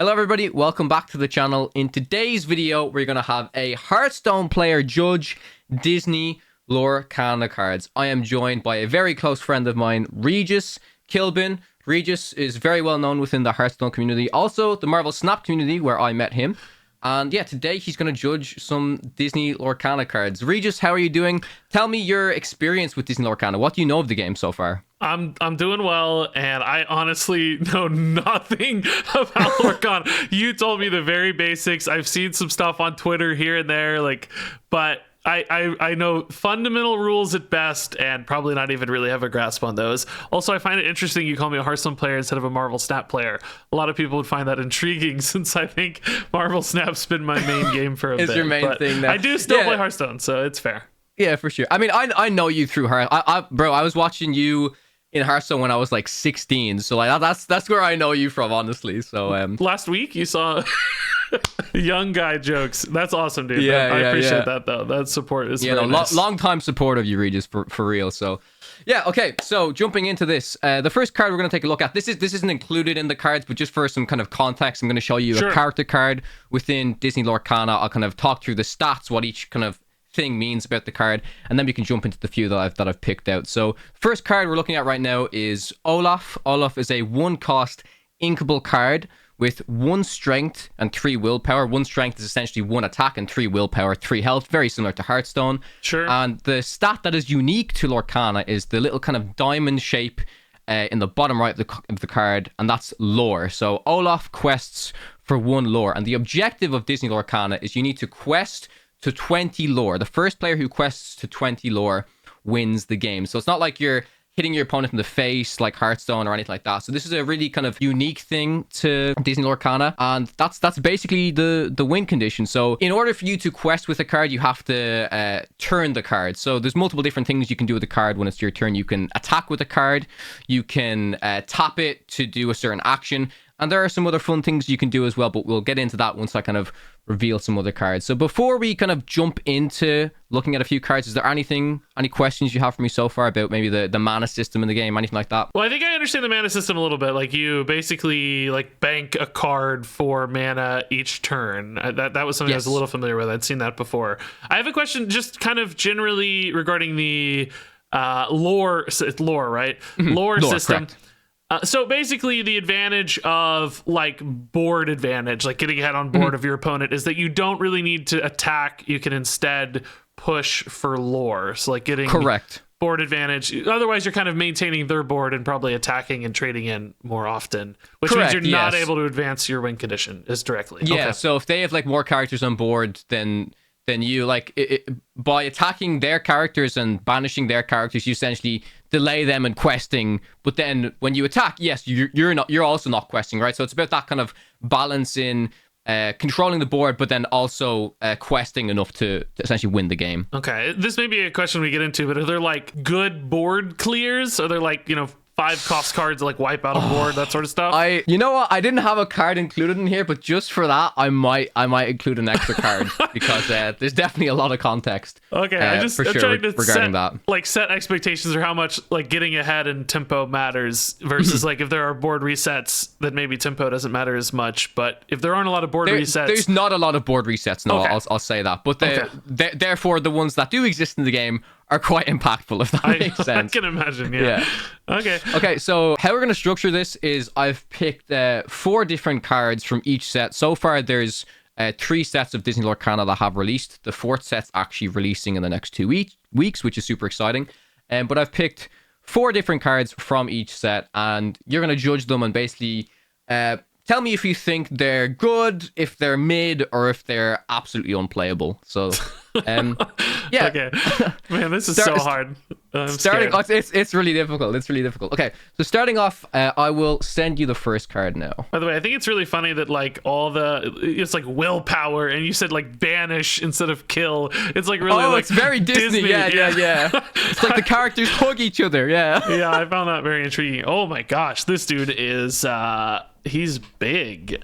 Hello everybody, welcome back to the channel. In today's video, we're going to have a Hearthstone player judge Disney Lorcana cards. I am joined by a very close friend of mine, Regis Kilbin. Regis is very well known within the Hearthstone community, also the Marvel Snap community where I met him. And yeah, today he's going to judge some Disney Lorcana cards. Regis, how are you doing? Tell me your experience with Disney Lorcana. What do you know of the game so far? I'm doing well, and I honestly know nothing about Lorcana. You told me the very basics. I've seen some stuff on Twitter here and there, but I know fundamental rules at best, and probably not even really have a grasp on those. Also, I find it interesting you call me a Hearthstone player instead of a Marvel Snap player. A lot of people would find that intriguing, since I think Marvel Snap's been my main game for a bit. It's your main thing now. I do still play Hearthstone, so it's fair. Yeah, for sure. I mean, I know you through Hearthstone. Bro, I was watching you in Hearthstone when I was like 16, so like that's where I know you from, honestly. So last week you saw young guy jokes. That's awesome, dude. Yeah, I appreciate that though. That support is nice. Long time support of you, Regis, for real. So yeah, okay. So jumping into this, the first card we're going to take a look at. This isn't included in the cards, but just for some kind of context, I'm going to show you a character card within Disney Lorcana. I'll kind of talk through the stats, what each kind of thing means about the card, and then we can jump into the few that I've picked out. So first card we're looking at right now is Olaf. Olaf is a 1-cost inkable card with 1 strength and 3 willpower. 1 strength is essentially 1 attack, and 3 willpower, 3 health, very similar to Hearthstone. Sure. And the stat that is unique to Lorcana is the little kind of diamond shape in the bottom right of the card, and that's lore. So Olaf quests for 1 lore, and the objective of Disney Lorcana is you need to quest to 20 lore. The first player who quests to 20 lore wins the game. So it's not like you're hitting your opponent in the face like Hearthstone or anything like that. So this is a really kind of unique thing to Disney Lorcana, and that's basically the win condition. So in order for you to quest with a card, you have to turn the card. So there's multiple different things you can do with the card when it's your turn. You can attack with the card, you can tap it to do a certain action, and there are some other fun things you can do as well, but we'll get into that once I kind of reveal some other cards. So before we kind of jump into looking at a few cards, is there any questions you have for me so far about maybe the mana system in the game, anything like that? Well, I think I understand the mana system a little bit. Like, you basically bank a card for mana each turn. That was something I was a little familiar with. I'd seen that before. I have a question just kind of generally regarding the lore, right? Lore system. Correct. So basically the advantage of board advantage, getting ahead on board of your opponent, is that you don't really need to attack. You can instead push for lore. So getting board advantage. Otherwise you're kind of maintaining their board and probably attacking and trading in more often, which means you're not able to advance your win condition as directly. Yeah. Okay. So if they have more characters on board than you, by attacking their characters and banishing their characters, you essentially delay them in questing. But then when you attack, yes, you're also not questing, right? So it's about that kind of balance in controlling the board, but then also questing enough to essentially win the game. Okay, this may be a question we get into, but are there good board clears? Are there 5-cost cards that wipe out a board, that sort of stuff? You know what? I didn't have a card included in here, but just for that, I might include an extra card because there's definitely a lot of context. Okay, I'm trying to set expectations or how much getting ahead in tempo matters versus if there are board resets, then maybe tempo doesn't matter as much. But if there aren't a lot of board resets, there's not a lot of board resets. No, okay. I'll say that. But therefore, the ones that do exist in the game are quite impactful, if that makes sense. I can imagine, yeah. Okay, so how we're going to structure this is I've picked 4 different cards from each set. So far, there's 3 sets of Disney Lorcana that have released. The 4th set's actually releasing in the next 2 weeks, which is super exciting. But I've picked 4 different cards from each set, and you're going to judge them and basically tell me if you think they're good, if they're mid, or if they're absolutely unplayable. So, yeah. Okay. Man, this is so hard. It's really difficult. It's really difficult. Okay, so starting off, I will send you the first card now. By the way, I think it's really funny that it's willpower, and you said banish instead of kill. It's really it's very Disney. Yeah. It's the characters hug each other. Yeah. Yeah, I found that very intriguing. Oh my gosh, this dude is he's big.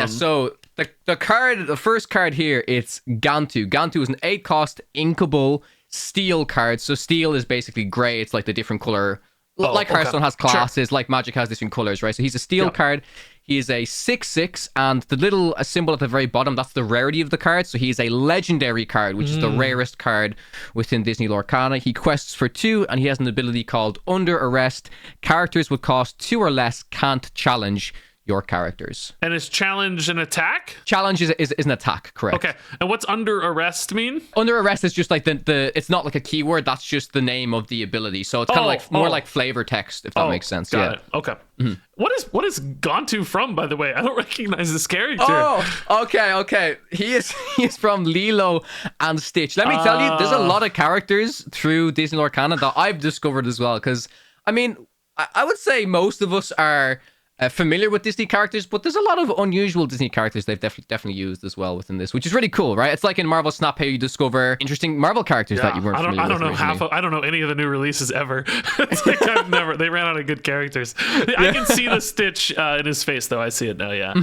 So the first card here, it's Gantu. Gantu is an 8-cost inkable steel card. So steel is basically gray. It's the different color. Hearthstone has classes, Magic has different colors, right? So he's a steel card. He is a 6/6, and the little symbol at the very bottom, that's the rarity of the card. So he's a legendary card, which is the rarest card within Disney Lorcana. He quests for 2, and he has an ability called Under Arrest. Characters with cost 2 or less can't challenge your characters. And is challenge an attack? Challenge is an attack, correct. Okay. And what's under arrest mean? Under arrest is just like the it's not like a keyword, that's just the name of the ability. So it's kind of like more like flavor text, if that makes sense. Got it. Okay. What is Gantu from, by the way? I don't recognize this character. Oh, okay. He is from Lilo and Stitch. Let me tell you, there's a lot of characters through Disney Lorcana that I've discovered as well. Because, I mean, I would say most of us are familiar with Disney characters, but there's a lot of unusual Disney characters they've definitely used as well within this, which is really cool, right? It's like in Marvel Snap how you discover interesting Marvel characters that you weren't familiar with. I don't know any of the new releases ever. It's like they ran out of good characters. I can see the Stitch in his face though. I see it now. Yeah.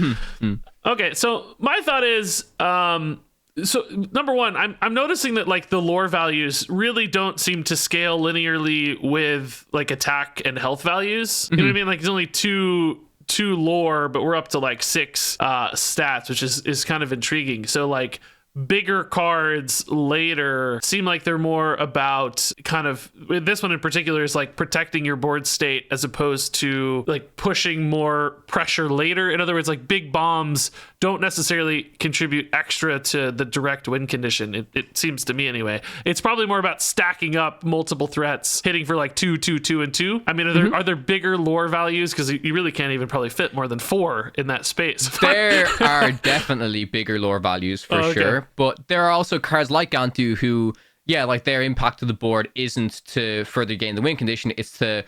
Okay, so my thought is, so number one, I'm noticing that like the lore values really don't seem to scale linearly with like attack and health values. You know what I mean? Like it's only two lore, but we're up to like 6 stats, which is kind of intriguing. So like bigger cards later seem like they're more about kind of, this one in particular is like protecting your board state as opposed to like pushing more pressure later. In other words, like big bombs don't necessarily contribute extra to the direct win condition. It seems to me anyway. It's probably more about stacking up multiple threats, hitting for like 2, 2, 2, and 2. I mean, are there bigger lore values? Because you really can't even probably fit more than 4 in that space. There are definitely bigger lore values for sure. But there are also cards like Gantu who, like their impact to the board isn't to further gain the win condition. It's to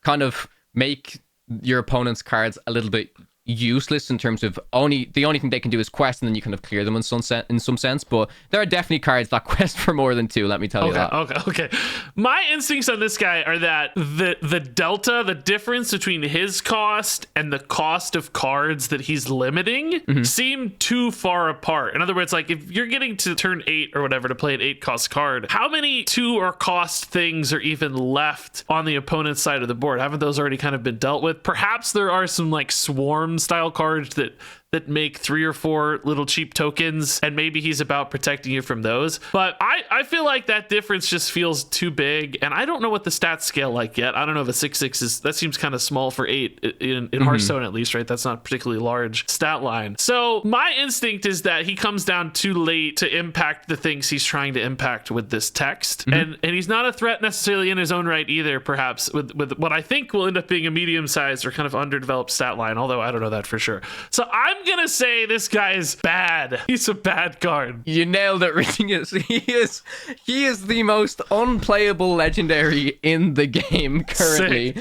kind of make your opponent's cards a little bit useless in terms of the only thing they can do is quest, and then you kind of clear them in some sense. But there are definitely cards that quest for more than 2, let me tell you that. Okay. My instincts on this guy are that the delta, the difference between his cost and the cost of cards that he's limiting seem too far apart. In other words, like if you're getting to turn 8 or whatever to play an 8 cost card, how many 2 or cost things are even left on the opponent's side of the board? Haven't those already kind of been dealt with? Perhaps there are some like swarm style cards that make 3 or 4 little cheap tokens, and maybe he's about protecting you from those. But I feel like that difference just feels too big, and I don't know what the stats scale like yet. I don't know if a 6/6 is, that seems kind of small for 8 in Hearthstone at least, right? That's not a particularly large stat line. So my instinct is that he comes down too late to impact the things he's trying to impact with this text, and he's not a threat necessarily in his own right either, perhaps with what I think will end up being a medium-sized or kind of underdeveloped stat line, although I don't know that for sure. So I'm gonna say this guy is bad. He's a bad card. You nailed it, Regis. He is the most unplayable legendary in the game currently.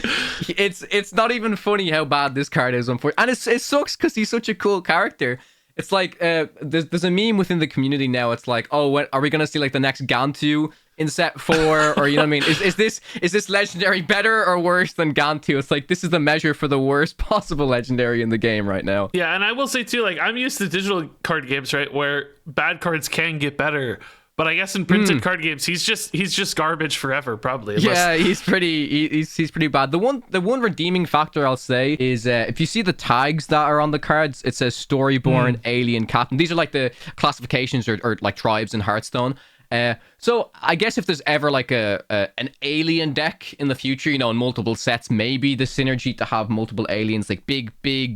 It's not even funny how bad this card is, unfortunately. And it sucks because he's such a cool character. It's like there's a meme within the community now. It's like, oh, what are we gonna see like the next Gantu in set 4, or you know what I mean? Is this legendary better or worse than Gantu? It's like this is the measure for the worst possible legendary in the game right now. Yeah, and I will say too, like I'm used to digital card games, right, where bad cards can get better. But I guess in printed card games, he's just garbage forever, probably. Yeah, he's pretty bad. The one redeeming factor I'll say is if you see the tags that are on the cards, it says Storyborn, Alien, Captain. These are like the classifications or like tribes in Hearthstone. So I guess if there's ever like an alien deck in the future, you know, in multiple sets, maybe the synergy to have multiple aliens, like big,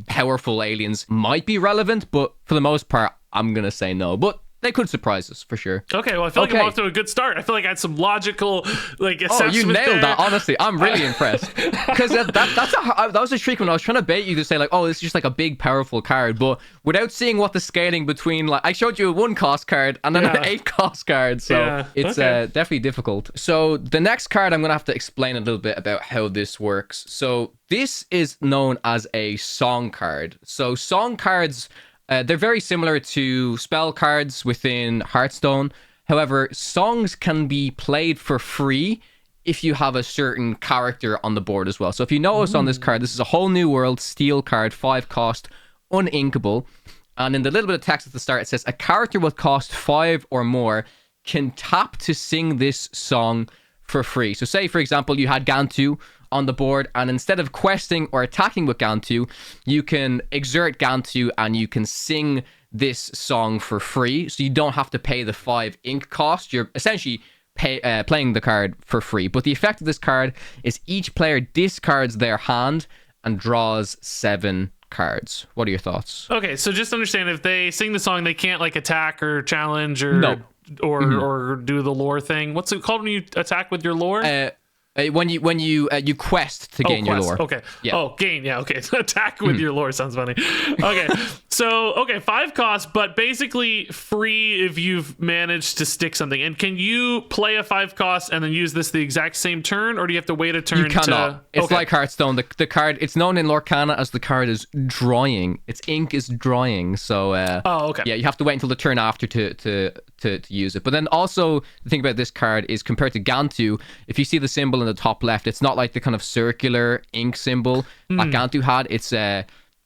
powerful aliens, might be relevant. But for the most part, I'm gonna say no. But they could surprise us for sure. Okay, well, I feel like I'm off to a good start. I feel like I had some logical assessment. Oh, you nailed there. that. Honestly, I'm really impressed because that was a trick when I was trying to bait you to say like, oh, this is just like a big, powerful card, but without seeing what the scaling between, like, I showed you a 1 cost card and then an 8 cost card, so it's definitely difficult. So the next card, I'm gonna have to explain a little bit about how this works. So this is known as a song card. So song cards. They're very similar to spell cards within Hearthstone. However, songs can be played for free if you have a certain character on the board as well. So if you notice on this card, this is a whole new world steel card, 5 cost, uninkable. And in the little bit of text at the start, it says a character with cost 5 or more can tap to sing this song for free. So say, for example, you had Gantu on the board, and instead of questing or attacking with Gantu, you can exert Gantu and you can sing this song for free. So you don't have to pay the 5 ink cost. You're essentially playing the card for free. But the effect of this card is each player discards their hand and draws 7 cards. What are your thoughts? Okay, so just understand, if they sing the song, they can't like attack or challenge or or do the lore thing. What's it called when you attack with your lore? When you quest to gain your lore. Okay. Yeah. Oh, gain. Yeah. Okay. Attack with your lore sounds funny. Okay. So 5 costs, but basically free if you've managed to stick something. And can you play a 5 cost and then use this the exact same turn, or do you have to wait a turn? You cannot. It's like Hearthstone. The card. It's known in Lorcana as the card is drying. Its ink is drying. So. Okay. Yeah, you have to wait until the turn after to use it. But then also the thing about this card is, compared to Gantu, if you see the symbol in the top left, it's not like the kind of circular ink symbol that Gantu had.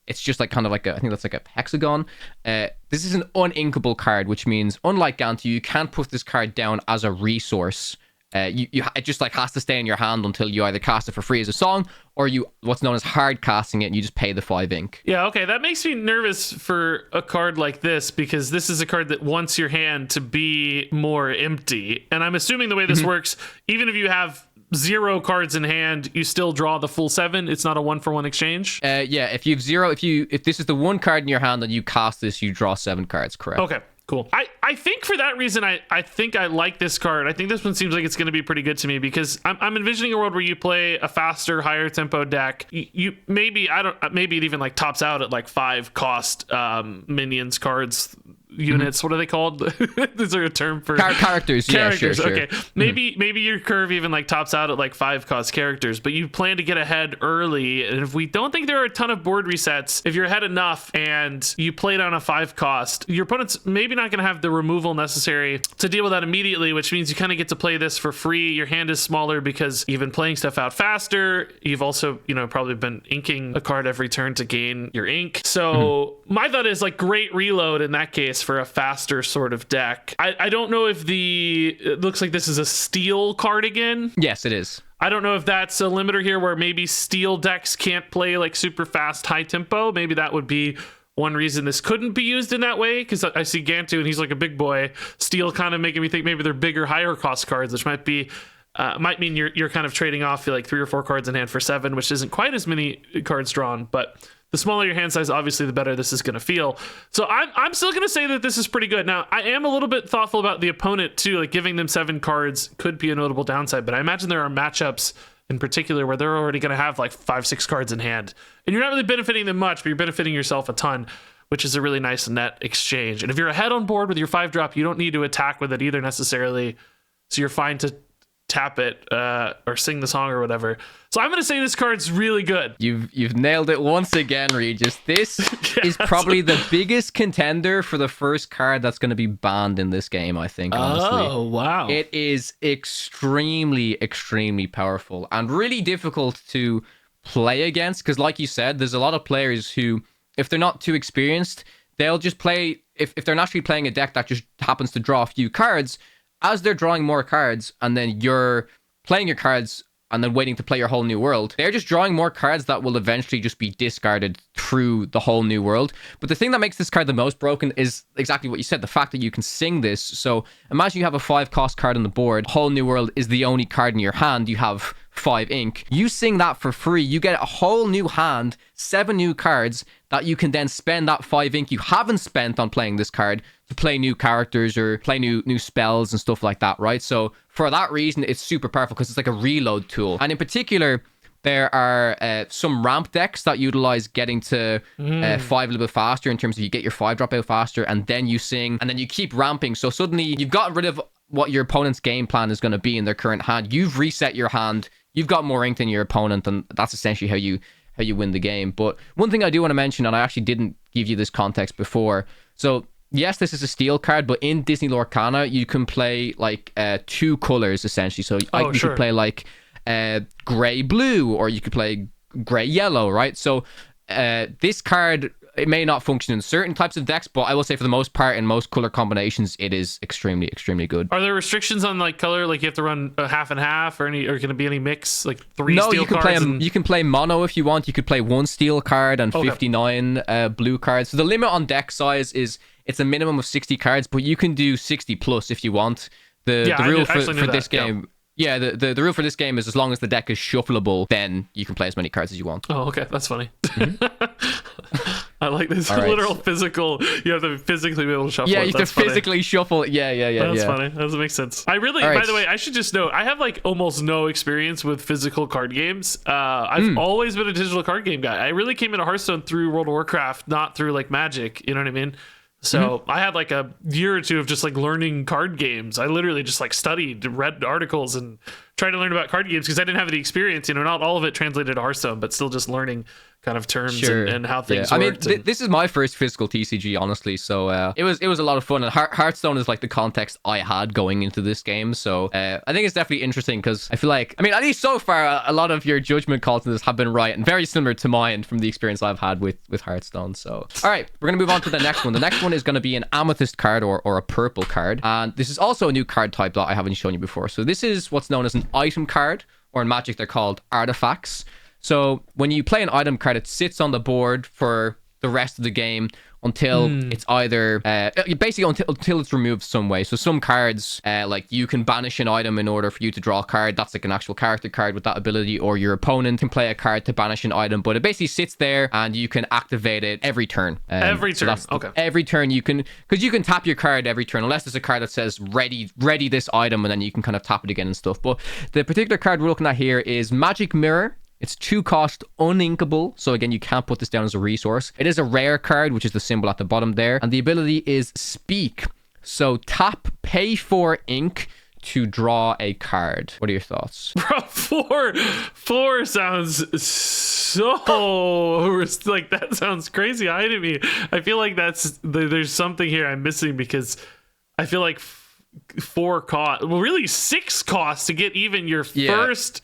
It's just like kind of like I think that's like a hexagon. This is an uninkable card, which means unlike Gantu, you can't put this card down as a resource. It just like has to stay in your hand until you either cast it for free as a song, or you what's known as hard casting it, and you just pay the 5 ink. Yeah, okay, that makes me nervous for a card like this, because this is a card that wants your hand to be more empty. And I'm assuming the way this works, even if you have 0 cards in hand, you still draw the full 7. It's not a 1-for-1 exchange. Yeah, if you have 0, if this is the one card in your hand and you cast this, you draw 7 cards. Correct. Okay. Cool. I think for that reason, I think I like this card. I think this one seems like it's going to be pretty good to me, because I'm envisioning a world where you play a faster, higher tempo deck. You maybe it even like tops out at like 5 cost minions cards. Units, what are they called? Is there a term for characters? Yeah, sure. Okay, maybe your curve even like tops out at like 5 cost characters, but you plan to get ahead early. And if we don't think there are a ton of board resets, if you're ahead enough and you play down a 5 cost, your opponent's maybe not going to have the removal necessary to deal with that immediately, which means you kind of get to play this for free. Your hand is smaller because you've been playing stuff out faster. You've also, probably been inking a card every turn to gain your ink. So my thought is like great reload in that case for a faster sort of deck. I don't know if it looks like this is a steel card again. Yes, it is. I don't know if that's a limiter here where maybe steel decks can't play like super fast, high tempo. Maybe that would be one reason this couldn't be used in that way, because I see Gantu and he's like a big boy. Steel kind of making me think maybe they're bigger, higher cost cards, which might mean you're kind of trading off like 3 or 4 cards in hand for 7, which isn't quite as many cards drawn, but the smaller your hand size, obviously, the better this is going to feel. So I'm still going to say that this is pretty good. Now, I am a little bit thoughtful about the opponent, too. Like, giving them 7 cards could be a notable downside, but I imagine there are matchups in particular where they're already going to have like 5-6 cards in hand. And you're not really benefiting them much, but you're benefiting yourself a ton, which is a really nice net exchange. And if you're ahead on board with your 5-drop, you don't need to attack with it either necessarily. So you're fine to tap it or sing the song or whatever. So I'm going to say this card's really good. You've nailed it once again, Regis. This is probably the biggest contender for the first card that's going to be banned in this game, I think, honestly. Oh, wow. It is extremely, extremely powerful and really difficult to play against, because like you said, there's a lot of players who, if they're not too experienced, they'll just play, if they're naturally playing a deck that just happens to draw a few cards, as they're drawing more cards and then you're playing your cards and then waiting to play your whole new world, they're just drawing more cards that will eventually just be discarded through the whole new world. But the thing that makes this card the most broken is exactly what you said, the fact that you can sing this. So imagine you have a 5 cost card on the board, whole new world is the only card in your hand, you have 5 ink. You sing that for free, you get a whole new hand, 7 new cards that you can then spend that 5 ink you haven't spent on playing this card to play new characters or play new spells and stuff like that, right? So for that reason, it's super powerful because it's like a reload tool. And in particular, there are some ramp decks that utilize getting to 5 a little bit faster, in terms of you get your 5-drop out faster and then you sing and then you keep ramping. So suddenly you've gotten rid of what your opponent's game plan is going to be in their current hand. You've reset your hand. You've got more ink than your opponent, and that's essentially how you win the game. But one thing I do want to mention, and I actually didn't give you this context before. So yes, this is a steel card, but in Disney Lorcana, you can play like 2 colors essentially. So you could play like gray blue, or you could play gray yellow, right? So this card it may not function in certain types of decks, but I will say for the most part, in most color combinations, it is extremely, extremely good. Are there restrictions on like color? Like you have to run a half and half, or can it be any mix? Like 3 no, steel you can cards? you can play mono if you want. You could play 1 steel card and 59 blue cards. So the limit on deck size is it's a minimum of 60 cards, but you can do 60 plus if you want. The rule for this game. Yeah, the rule for this game is as long as the deck is shuffleable, then you can play as many cards as you want. Oh, okay. That's funny. I like this literal physical. You have to physically be able to shuffle. Yeah, you have to physically shuffle. Yeah. That's funny. That doesn't make sense. I really, by the way, I should just note, I have like almost no experience with physical card games. I've always been a digital card game guy. I really came into Hearthstone through World of Warcraft, not through like Magic. You know what I mean? So I had like a year or two of just like learning card games. I literally just like studied, read articles, and tried to learn about card games because I didn't have the experience. Not all of it translated to Hearthstone, but still just learning kind of terms and how things worked. I mean, this is my first physical TCG, honestly. So it was a lot of fun. And Hearthstone is like the context I had going into this game. So I think it's definitely interesting because I feel like, at least so far, a lot of your judgment calls on this have been right and very similar to mine from the experience I've had with Hearthstone. So, all right, we're going to move on to the next one. The next one is going to be an amethyst card or a purple card. And this is also a new card type that I haven't shown you before. So this is what's known as an item card, or in Magic, they're called artifacts. So when you play an item card, it sits on the board for the rest of the game until it's either basically until it's removed some way. So some cards, like you can banish an item in order for you to draw a card. That's like an actual character card with that ability, or your opponent can play a card to banish an item, but it basically sits there and you can activate it every turn. Every turn. Okay. Every turn you can, because you can tap your card every turn unless there's a card that says ready this item, and then you can kind of tap it again and stuff. But the particular card we're looking at here is Magic Mirror. It's 2 cost, uninkable. So again, you can't put this down as a resource. It is a rare card, which is the symbol at the bottom there. And the ability is Speak. So tap, pay 4 ink to draw a card. What are your thoughts? Bro, 4 sounds so like, that sounds crazy high to me. I feel like there's something here I'm missing, because I feel like 4 cost, well, really 6 costs to get even your first.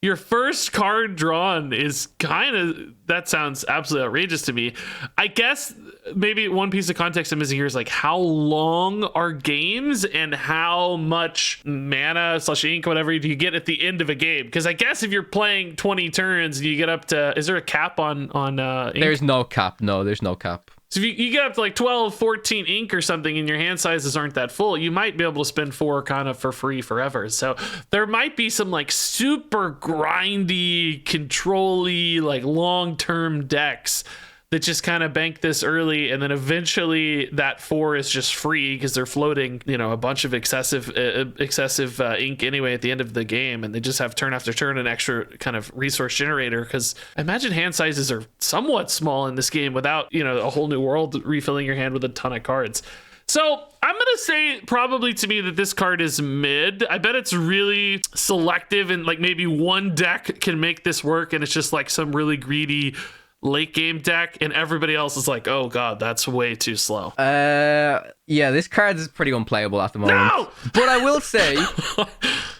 Your first card drawn is that sounds absolutely outrageous to me. I guess maybe one piece of context I'm missing here is like, how long are games and how much mana / ink, whatever, do you get at the end of a game? Because I guess if you're playing 20 turns and you get up to, is there a cap on ink? There's no cap. No, there's no cap. So if you get up to like 12, 14 ink or something and your hand sizes aren't that full, you might be able to spend 4 kind of for free forever. So there might be some like super grindy, control-y, like long-term decks that just kind of bank this early, and then eventually that 4 is just free because they're floating, a bunch of excessive ink anyway at the end of the game, and they just have turn after turn an extra kind of resource generator, because I imagine hand sizes are somewhat small in this game without a whole new world refilling your hand with a ton of cards. So I'm going to say probably to me that this card is mid. I bet it's really selective, and like maybe one deck can make this work, and it's just like some really greedy late game deck, and everybody else is like, oh god, that's way too slow. Yeah, this card is pretty unplayable at the moment. No! But I will say,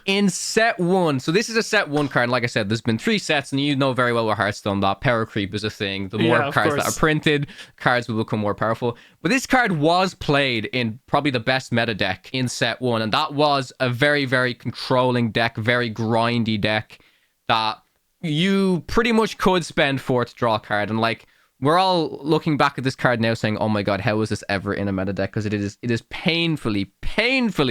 in set 1, so this is a set 1 card, and like I said, there's been 3 sets, and you know very well with Hearthstone that power creep is a thing. The more cards that are printed, cards will become more powerful. But this card was played in probably the best meta deck in set 1, and that was a very, very controlling deck, very grindy deck that you pretty much could spend 4 to draw a card. And like, we're all looking back at this card now saying, oh my god, how is this ever in a meta deck? Because it is painfully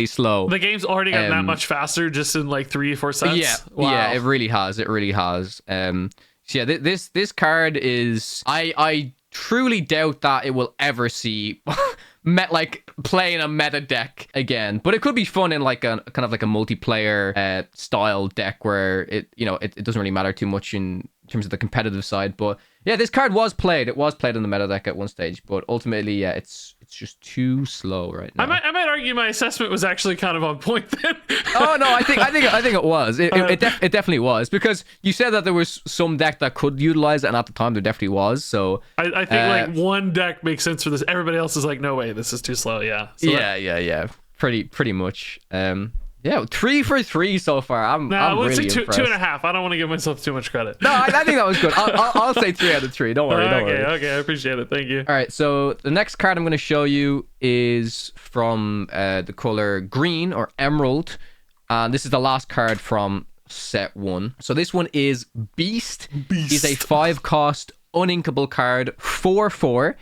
slow. The game's already gotten that much faster just in like 3 or 4 sets. Yeah, wow. Yeah, it really has. So yeah, this card is, I truly doubt that it will ever see play in a meta deck again, but it could be fun in like a kind of like a multiplayer style deck where it doesn't really matter too much in terms of the competitive side. But yeah, this card was played. It was played in the meta deck at one stage, but ultimately, yeah, it's just too slow right now. I might argue my assessment was actually kind of on point then. Oh no, I think it was. It definitely was, because you said that there was some deck that could utilize it, and at the time there definitely was. So I think like one deck makes sense for this. Everybody else is like, no way, this is too slow. Yeah. So yeah. Pretty much. Yeah, 3 for 3 so far. I'm let's really say impressed. 2.5. I don't want to give myself too much credit. No, I think that was good. I'll say 3 out of 3. Don't worry. Okay, I appreciate it. Thank you. All right, so the next card I'm going to show you is from the color green or emerald. And this is the last card from set 1. So this one is Beast. Is a 5-cost uninkable card, 4/4.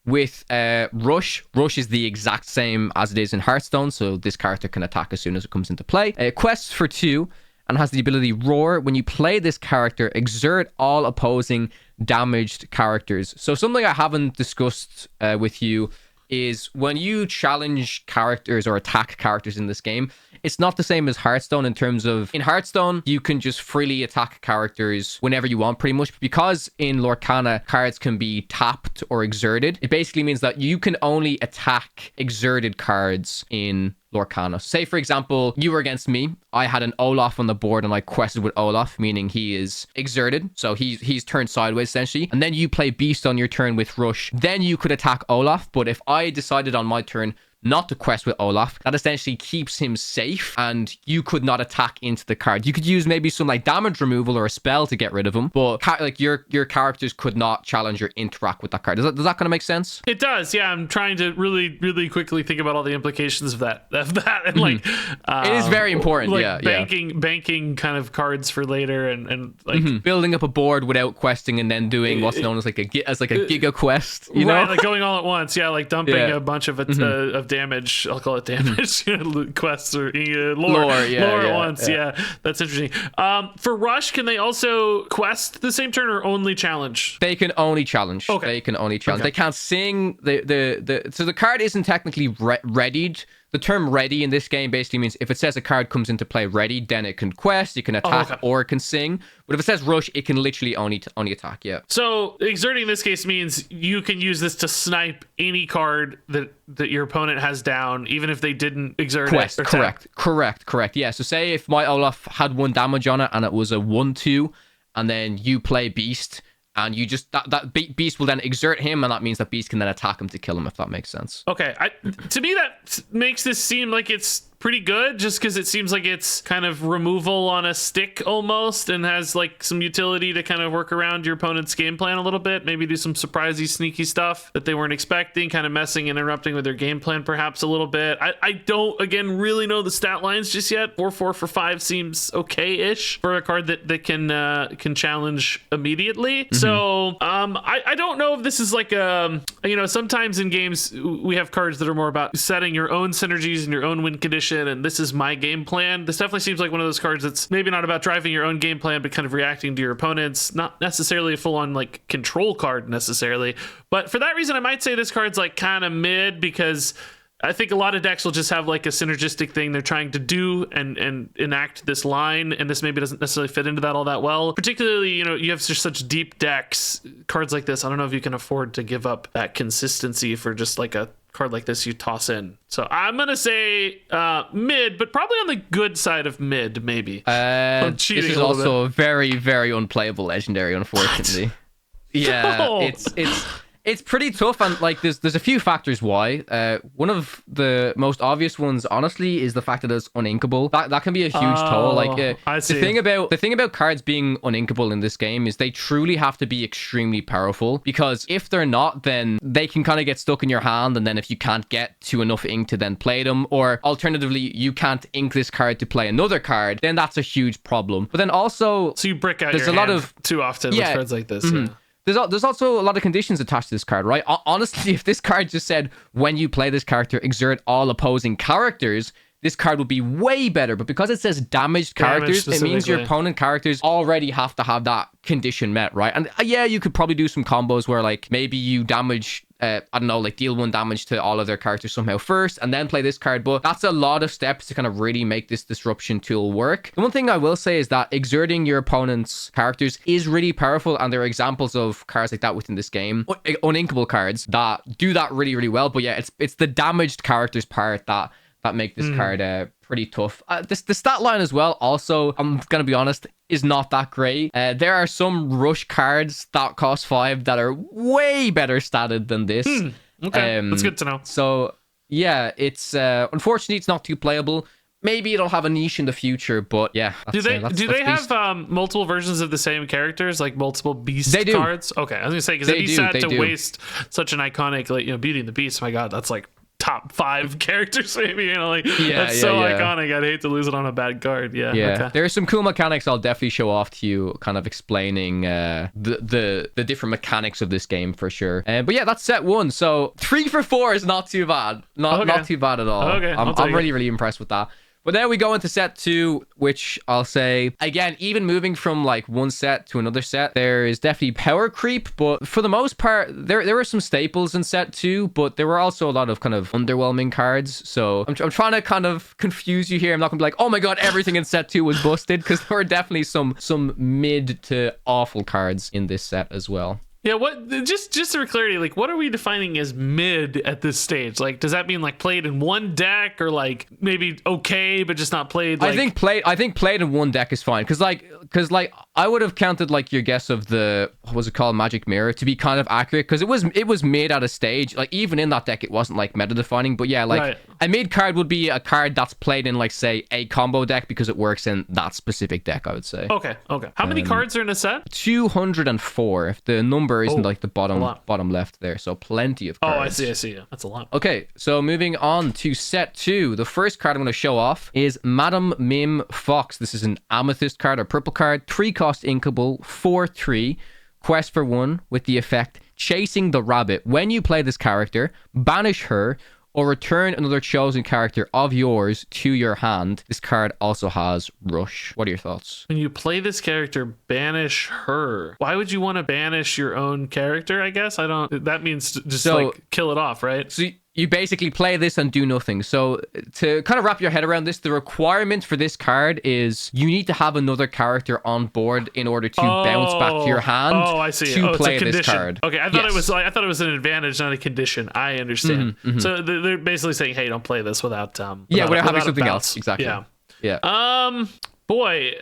With Rush. Rush is the exact same as it is in Hearthstone, so this character can attack as soon as it comes into play. Quests for 2 and has the ability Roar. When you play this character, exert all opposing damaged characters. So something I haven't discussed with you is when you challenge characters or attack characters in this game, it's not the same as Hearthstone in terms of, in Hearthstone, you can just freely attack characters whenever you want, pretty much. Because in Lorcana, cards can be tapped or exerted, it basically means that you can only attack exerted cards in Lorcana. Say, for example, you were against me. I had an Olaf on the board and I quested with Olaf, meaning he is exerted. So he's turned sideways, essentially. And then you play Beast on your turn with Rush. Then you could attack Olaf. But if I decided on my turn not to quest with Olaf, that essentially keeps him safe and you could not attack into the card. You could use maybe some like damage removal or a spell to get rid of him, but like your characters could not challenge or interact with that card. Does that kind of make sense? It does. Yeah, I'm trying to really quickly think about all the implications of that and like it is very important. Like banking kind of cards for later and like building up a board without questing and then doing what's known as like a giga quest, you know, right, like going all at once. Yeah, like dumping a bunch of damage. I'll call it damage. Quests or lore at once. Yeah, that's interesting. For Rush, can they also quest the same turn or only challenge? They can only challenge. Okay. They can only challenge. Okay. They can't sing. So the card isn't technically readied. The term ready in this game basically means if it says a card comes into play ready, then it can quest, it can attack, or it can sing. But if it says rush, it can literally only attack, yeah. So exerting in this case means you can use this to snipe any card that your opponent has down, even if they didn't exert quest, it. Correct. Yeah, so say if my Olaf had 1 damage on it and it was a 1/2, and then you play Beast, and you just that Beast will then exert him, and that means that Beast can then attack him to kill him, if that makes sense. Okay, to me that makes this seem like it's pretty good, just because it seems like it's kind of removal on a stick almost, and has like some utility to kind of work around your opponent's game plan a little bit, maybe do some surprisey, sneaky stuff that they weren't expecting, kind of messing and interrupting with their game plan perhaps a little bit. I don't, again, really know the stat lines just yet. 4/4 for 5 seems okay-ish for a card that can challenge immediately. So I don't know if this is like sometimes in games we have cards that are more about setting your own synergies and your own win condition, and this is my game plan. This definitely seems like one of those cards that's maybe not about driving your own game plan, but kind of reacting to your opponents. Not necessarily a full-on like control card necessarily, but for that reason I might say this card's like kind of mid, because I think a lot of decks will just have like a synergistic thing they're trying to do and enact this line, and this maybe doesn't necessarily fit into that all that well. Particularly, you have just such deep decks. Cards like this, I don't know if you can afford to give up that consistency for just like a card like this you toss in. So I'm gonna say mid, but probably on the good side of mid, maybe. I'm cheating. This is also a very, very unplayable legendary, unfortunately. What? Yeah, no. It's pretty tough, and like there's a few factors why. One of the most obvious ones, honestly, is the fact that it's uninkable. That can be a huge toll. Like I see. The thing about cards being uninkable in this game is they truly have to be extremely powerful, because if they're not, then they can kind of get stuck in your hand, and then if you can't get to enough ink to then play them, or alternatively you can't ink this card to play another card, then that's a huge problem. But then also, so you brick out your hand too often with cards like this. Yeah. There's also a lot of conditions attached to this card, right? Honestly, if this card just said, when you play this character, exert all opposing characters, this card would be way better. But because it says damaged characters, it means your opponent characters already have to have that condition met, right? And yeah, you could probably do some combos where like maybe you damage, I don't know, like deal 1 damage to all of their characters somehow first and then play this card. But that's a lot of steps to kind of really make this disruption tool work. The one thing I will say is that exerting your opponent's characters is really powerful, and there are examples of cards like that within this game, uninkable cards that do that really, really well. But yeah, it's the damaged characters part that make this card pretty tough. The stat line as well, also, I'm gonna be honest, is not that great. There are some rush cards that cost 5 that are way better statted than this. Okay, that's good to know. So yeah, it's unfortunately it's not too playable. maybe it'll have a niche in the future, but yeah. Do they have multiple versions of the same characters, like multiple Beast cards? Okay, I was gonna say, because it'd be sad to waste such an iconic, like, Beauty and the Beast. My God, that's like top 5 characters, maybe, that's so iconic. I'd hate to lose it on a bad card. Okay. There are some cool mechanics I'll definitely show off to you, kind of explaining the different mechanics of this game for sure. But yeah, that's set 1. So 3 for 4 is not too bad. Not too bad at all. I'm really impressed with that. But then we go into set 2, which I'll say, again, even moving from like one set to another set, there is definitely power creep. But for the most part, there were some staples in set 2, but there were also a lot of kind of underwhelming cards. So I'm trying to kind of confuse you here. I'm not going to be like, oh my God, everything in set 2 was busted, because there were definitely some mid to awful cards in this set as well. Yeah, what? Just for clarity, like, what are we defining as mid at this stage? Like, does that mean like played in one deck, or like maybe okay but just not played? Like... I think played in one deck is fine, because I would have counted like your guess of the, what was it called, Magic Mirror, to be kind of accurate, because it was mid at a stage. Like, even in that deck, it wasn't like meta defining. But yeah, like a mid card would be a card that's played in like, say, a combo deck, because it works in that specific deck, I would say. Okay. How many cards are in a set? 204. If the number isn't like the bottom left there, so plenty of cards. I see. Yeah, that's a lot. Okay, so moving on to set 2. The first card I'm going to show off is Madam Mim Fox. This is an amethyst card, or purple card, 3-cost inkable, 4/3, quest for 1 with the effect Chasing the Rabbit. When you play this character, banish her or return another chosen character of yours to your hand. This card also has Rush. What are your thoughts? When you play this character, banish her. Why would you want to banish your own character, I guess? That means just like kill it off, right? So you basically play this and do nothing. So to kind of wrap your head around this, the requirement for this card is you need to have another character on board in order to bounce back to your hand. I see. To play this card. Okay, I thought it was an advantage, not a condition. I understand. So they're basically saying, hey, don't play this without without having something else. Exactly. Yeah. Boy,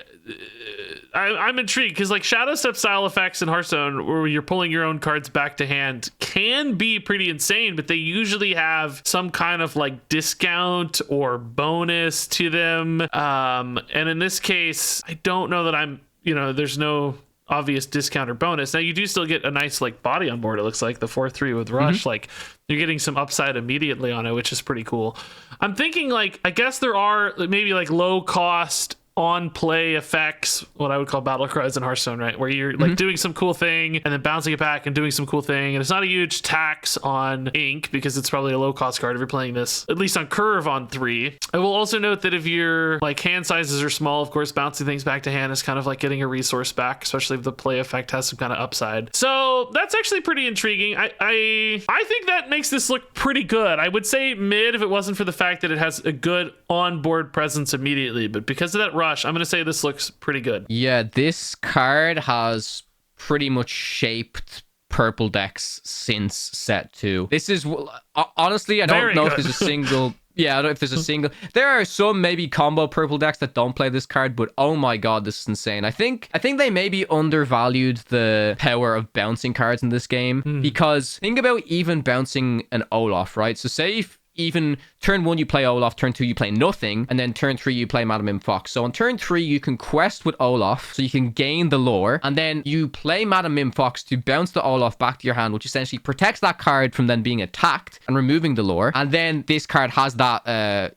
I'm intrigued, because like Shadow Step style effects in Hearthstone, where you're pulling your own cards back to hand, can be pretty insane, but they usually have some kind of like discount or bonus to them. And in this case, I don't know that there's no obvious discount or bonus. Now you do still get a nice like body on board. It looks like the 4/3 with Rush, like you're getting some upside immediately on it, which is pretty cool. I'm thinking like, I guess there are maybe like low cost on play effects, what I would call battle cries in Hearthstone, right? Where you're like doing some cool thing and then bouncing it back and doing some cool thing. And it's not a huge tax on ink, because it's probably a low cost card if you're playing this, at least on curve on 3. I will also note that if your like hand sizes are small, of course, bouncing things back to hand is kind of like getting a resource back, especially if the play effect has some kind of upside. So that's actually pretty intriguing. I think that makes this look pretty good. I would say mid if it wasn't for the fact that it has a good onboard presence immediately, but because of that Rush, I'm going to say this looks pretty good. Yeah, this card has pretty much shaped purple decks since set 2. This is, honestly, I don't know if there's a single... Yeah, I don't know if there's a single... There are some maybe combo purple decks that don't play this card, but oh my God, this is insane. I think they maybe undervalued the power of bouncing cards in this game, because think about even bouncing an Olaf, right? So say if even turn 1 you play Olaf, turn 2 you play nothing, and then turn 3 you play Madam Mim Fox. So on turn 3 you can quest with Olaf, so you can gain the lore, and then you play Madam Mim Fox to bounce the Olaf back to your hand, which essentially protects that card from then being attacked and removing the lore. And then this card has that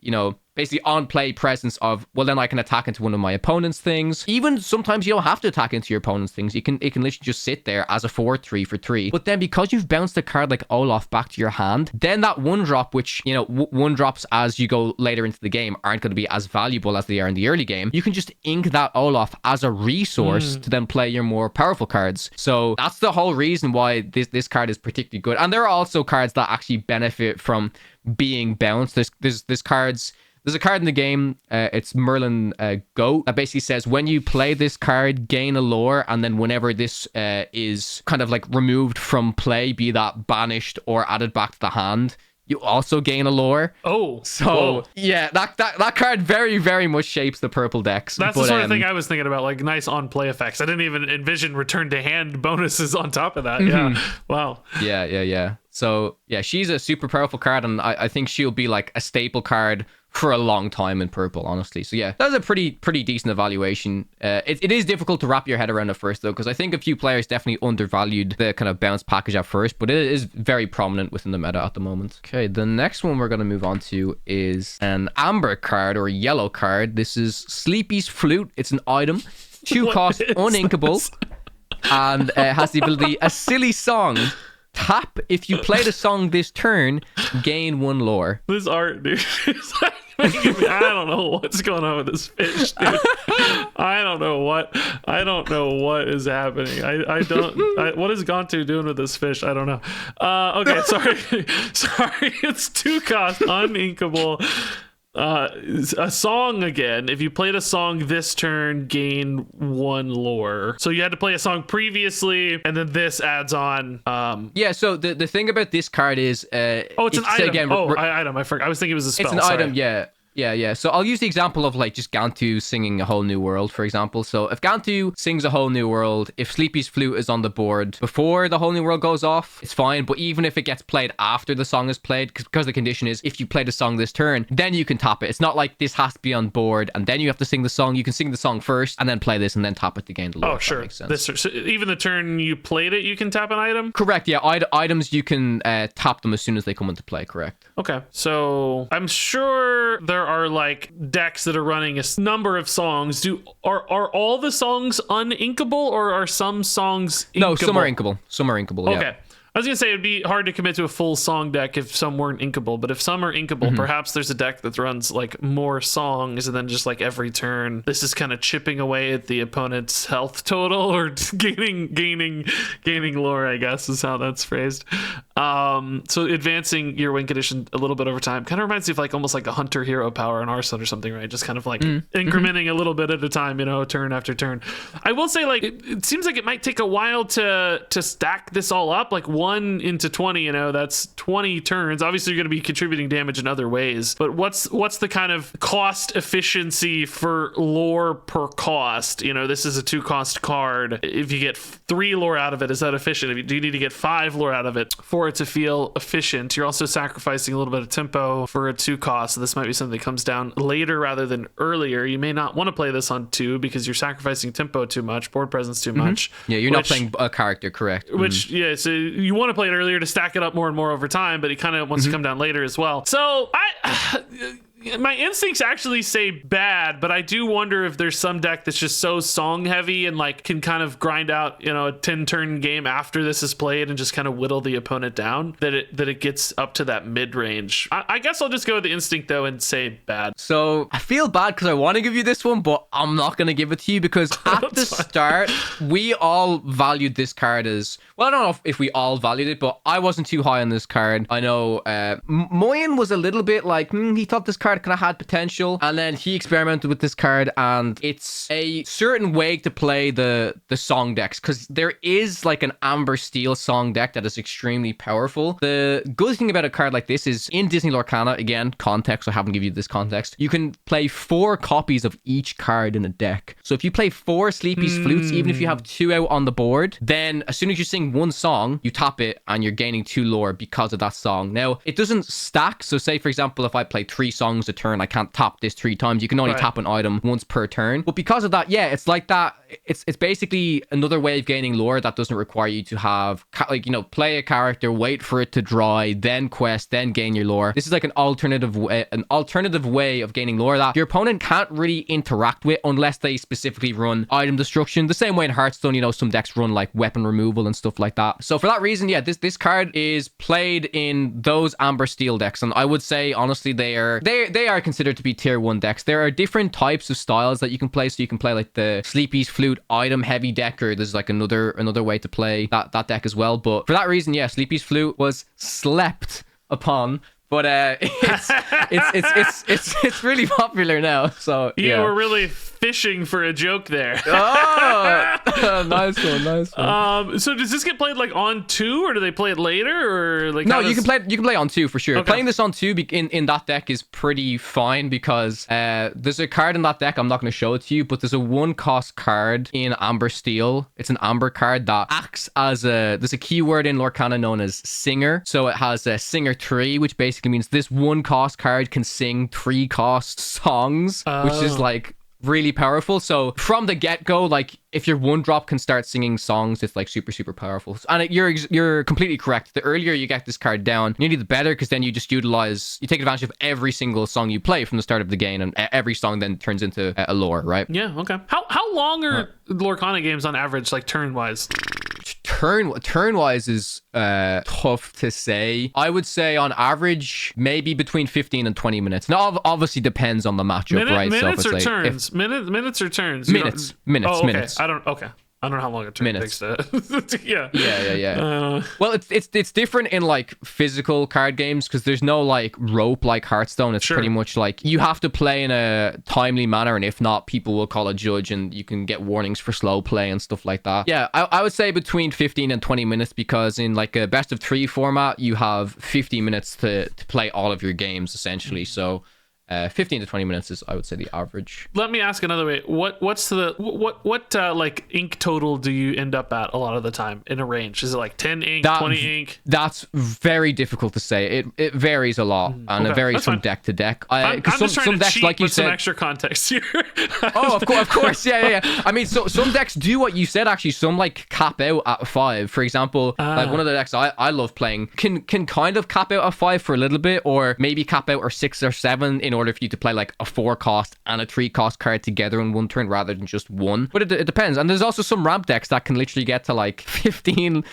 basically on play presence of, well, then I can attack into one of my opponent's things. Even sometimes you don't have to attack into your opponent's things. It can literally just sit there as a 4/3 for 3. But then because you've bounced a card like Olaf back to your hand, then that 1-drop, which, 1-drops as you go later into the game aren't going to be as valuable as they are in the early game. You can just ink that Olaf as a resource to then play your more powerful cards. So that's the whole reason why this card is particularly good. And there are also cards that actually benefit from being bounced. There's a card in the game, it's Merlin Goat, that basically says when you play this card, gain a lore, and then whenever this is kind of like removed from play, be that banished or added back to the hand, you also gain a lore. Oh. So, whoa. Yeah, that card very, very much shapes the purple decks. That's the sort of thing I was thinking about, like nice on-play effects. I didn't even envision return-to-hand bonuses on top of that. Yeah. Wow. Yeah. So, yeah, she's a super powerful card, and I think she'll be like a staple card for a long time in purple, honestly. So yeah, that was a pretty decent evaluation. It is difficult to wrap your head around at first though, because I think a few players definitely undervalued the kind of bounce package at first, but it is very prominent within the meta at the moment. Okay, the next one we're going to move on to is an amber card or yellow card. This is Sleepy's Flute. It's an item, 2 cost, uninkable, and has the ability, a silly song. Tap if you play the song this turn, gain 1 lore. This art, dude. I don't know what's going on with this fish, dude. I don't know what is happening. What is Gantu doing with this fish? I don't know. Okay, sorry. It's 2 cost, uninkable. A song again. If you played a song this turn, gain 1 lore. So you had to play a song previously, and then this adds on. Yeah. So the thing about this card is, it's an item. Again, item. I forgot. I was thinking it was a spell. It's an item. Yeah. Yeah. So I'll use the example of like just Gantu singing A Whole New World, for example. So if Gantu sings A Whole New World, if Sleepy's Flute is on the board before the Whole New World goes off, it's fine. But even if it gets played after the song is played, because the condition is if you play the song this turn, then you can tap it. It's not like this has to be on board and then you have to sing the song. You can sing the song first and then play this and then tap it to gain the lore. Oh, sure. Makes sense. So even the turn you played it, you can tap an item? Correct. Yeah. Items, you can tap them as soon as they come into play. Correct. Okay. So I'm sure there are like decks that are running a number of songs. Are all the songs uninkable, or are some songs inkable? No, some are inkable. Yeah. Okay. I was gonna say it'd be hard to commit to a full song deck if some weren't inkable, but if some are inkable, perhaps there's a deck that runs like more songs, and then just like every turn, this is kind of chipping away at the opponent's health total, or gaining lore, I guess is how that's phrased. So advancing your win condition a little bit over time kind of reminds me of like almost like a hunter hero power in Hearthstone or something, right? Just kind of like incrementing a little bit at a time, turn after turn. I will say like it seems like it might take a while to stack this all up, like 1 into 20, that's 20 turns. Obviously you're going to be contributing damage in other ways, but what's the kind of cost efficiency for lore per cost? This is a 2 cost card. If you get 3 lore out of it, is that efficient? Do you need to get 5 lore out of it for it to feel efficient? You're also sacrificing a little bit of tempo for a 2 cost, so this might be something that comes down later rather than earlier. You may not want to play this on 2 because you're sacrificing tempo too much, board presence too much. Yeah, you're not playing a character, correct? So you want to play it earlier to stack it up more and more over time, but it kind of wants to come down later as well. So my instincts actually say bad, but I do wonder if there's some deck that's just so song heavy and like can kind of grind out, a 10 turn game after this is played and just kind of whittle the opponent down that it gets up to that mid range. I guess I'll just go with the instinct though and say bad. So I feel bad because I want to give you this one, but I'm not going to give it to you because at the start, we all valued this card as, well, I don't know if we all valued it, but I wasn't too high on this card. I know Moyen was a little bit like, he thought this card kind of had potential, and then he experimented with this card, and it's a certain way to play the song decks, because there is like an Amber Steel song deck that is extremely powerful. The good thing about a card like this is in Disney Lorcana, again, context, I haven't given you this context, you can play 4 copies of each card in a deck. So if you play 4 Sleepy's Flutes, even if you have 2 out on the board, then as soon as you sing 1 song, you tap it and you're gaining 2 lore because of that song. Now, it doesn't stack, so say for example, if I play 3 songs a turn, I can't tap this 3 times. You can only tap an item once per turn. But because of that, yeah, it's like that. It's basically another way of gaining lore that doesn't require you to have play a character, wait for it to dry, then quest, then gain your lore. This is like an alternative way of gaining lore that your opponent can't really interact with unless they specifically run item destruction. The same way in Hearthstone, some decks run like weapon removal and stuff like that. So for that reason, yeah, this card is played in those Amber Steel decks, and I would say honestly they are considered to be tier 1 decks. There are different types of styles that you can play. So you can play like the Sleepy's Flute item heavy deck, or there's like another way to play that deck as well. But for that reason, yeah, Sleepy's Flute was slept upon. But it's really popular now. So you were really fishing for a joke there. Oh, nice one. So does this get played like on 2, or do they play it later, or like? No, you can play on 2 for sure. Okay. Playing this on 2 in that deck is pretty fine because there's a card in that deck. I'm not going to show it to you, but there's a 1-cost card in Amber Steel. It's an Amber card that acts as there's a keyword in Lorcana known as Singer. So it has a Singer 3, which basically means this 1-cost card can sing 3-cost songs, which is like really powerful. So from the get-go, like if your 1-drop can start singing songs, it's like super powerful. And you're completely correct. The earlier you get this card down, nearly the better, because then you just you take advantage of every single song you play from the start of the game, and every song then turns into a lore, right? Yeah. Okay. How long are Lorcana games on average, like turn-wise? Turn-wise is tough to say. I would say on average maybe between 15 and 20 minutes. Now obviously depends on the matchup, right? Minutes or turns? Minutes or turns? Minutes. Oh, okay. Minutes. I don't know how long a turn takes to. Yeah. Well, it's different in like physical card games because there's no like rope like Hearthstone. It's pretty much like you have to play in a timely manner, and if not, people will call a judge, and you can get warnings for slow play and stuff like that. Yeah, I would say between 15 and 20 minutes because in like a best of 3 format, you have 50 minutes to play all of your games essentially. So 15 to 20 minutes is, I would say, the average. Let me ask another way. What's like ink total do you end up at a lot of the time in a range? Is it like 10 ink, 20 ink? That's very difficult to say. It varies a lot, and it varies from deck to deck. I'm just trying to decks, cheat like you with said, some extra context here. of course. Yeah. I mean, so some decks do what you said, actually. Some like cap out at 5. For example, like one of the decks I love playing can kind of cap out at 5 for a little bit, or maybe cap out or 6 or 7 in order for you to play like a 4-cost and a 3-cost card together in one turn rather than just one. But it depends. And there's also some ramp decks that can literally get to like 15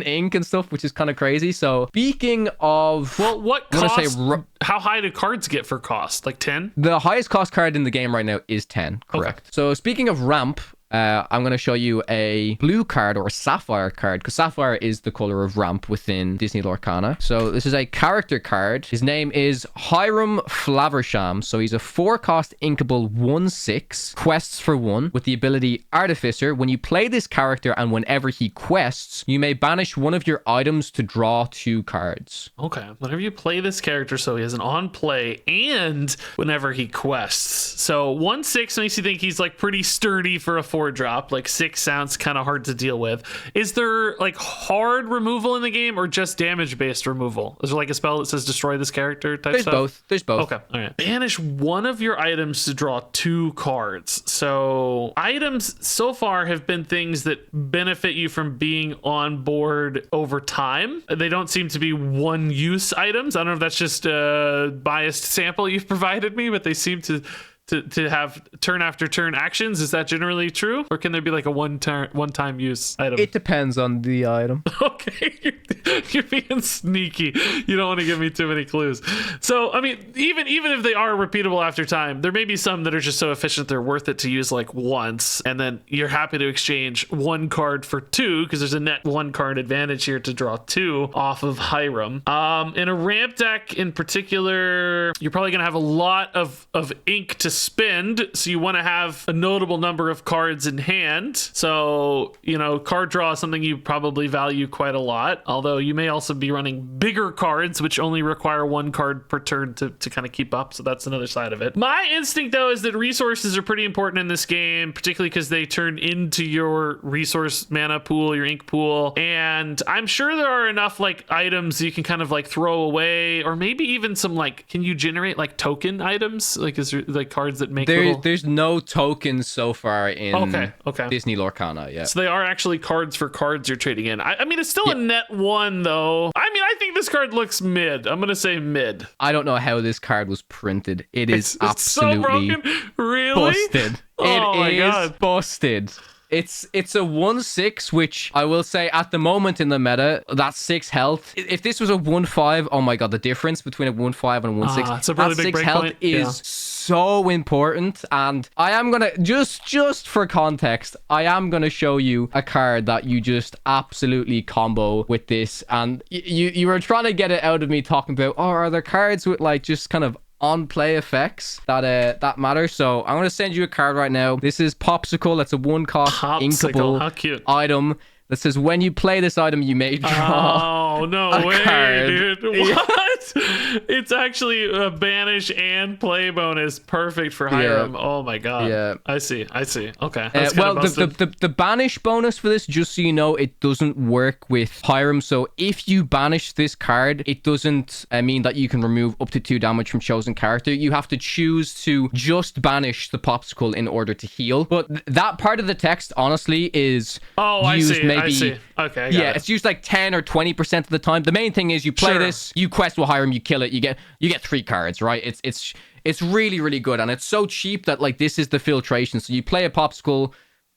ink and stuff, which is kind of crazy. So speaking of, well, what cost? How high do cards get for cost? Like 10? The highest cost card in the game right now is 10. Correct. Okay. So speaking of ramp, I'm going to show you a blue card or a sapphire card, because sapphire is the color of ramp within Disney Lorcana. So this is a character card. His name is Hiram Flaversham. So he's a 4-cost inkable 1/6, quests for 1 with the ability Artificer. When you play this character and whenever he quests, you may banish one of your items to draw 2 cards. Okay. Whenever you play this character, so he has an on play and whenever he quests. So 1/6 makes you think he's like pretty sturdy for a 4-drop. Like 6 sounds kind of hard to deal with. Is there like hard removal in the game or just damage based removal? Is there like a spell that says destroy this character type stuff? There's both. Okay. All right. Banish one of your items to draw 2 cards. So items so far have been things that benefit you from being on board over time. They don't seem to be one use items. I don't know if that's just a biased sample you've provided me, but they seem to have turn after turn actions. Is that generally true, or can there be like a one time use item? It depends on the item. Okay, you're being sneaky. You don't want to give me too many clues. So I mean, even if they are repeatable after time, there may be some that are just so efficient they're worth it to use like once, and then you're happy to exchange 1 card for 2 because there's a net 1 card advantage here to draw 2 off of Hiram. In a ramp deck in particular, you're probably gonna have a lot of ink to spend, so you want to have a notable number of cards in hand. So, you know, card draw is something you probably value quite a lot, although you may also be running bigger cards which only require 1 card per turn to kind of keep up, so that's another side of it. My instinct though is that resources are pretty important in this game, particularly because they turn into your resource mana pool, your ink pool, and I'm sure there are enough like items you can kind of like throw away, or maybe even some like, can you generate like token items? Like, is there like cards that make there's no tokens so far in Disney Lorcana yet. So they are actually cards for cards you're trading in. I mean, it's still a net 1 though. I mean, I think this card looks mid. I'm gonna say mid. I don't know how this card was printed. It's absolutely so broken. Really? Busted. It is busted. It's a 1/6, which I will say at the moment in the meta, that's 6 health. If this was a 1/5, oh my god, the difference between a 1/5 and a 1/6, it's a really big 6 break health point. is so important. And I am gonna just for context, I am gonna show you a card that you just absolutely combo with this. And you were trying to get it out of me talking about, oh, are there cards with like just kind of on-play effects that matter. So I'm going to send you a card right now. This is Popsicle. That's a 1-cost inkable How cute. item that says when you play this item, you may draw no way, card. dude. What? It's actually a banish and play bonus. Perfect for Hiram. Oh my god. Yeah. I see. Okay. Well, the banish bonus for this, just so you know, it doesn't work with Hiram. So if you banish this card, it doesn't mean that you can remove up to 2 damage from chosen character. You have to choose to just banish the Popsicle in order to heal. But that part of the text, honestly, is used maybe. I see. Okay. It's used like 10 or 20% of the time. The main thing is you play this, you quest with Hiram, you kill it, you get 3 cards, right? It's really, really good, and it's so cheap that like this is the filtration. So you play a Popsicle,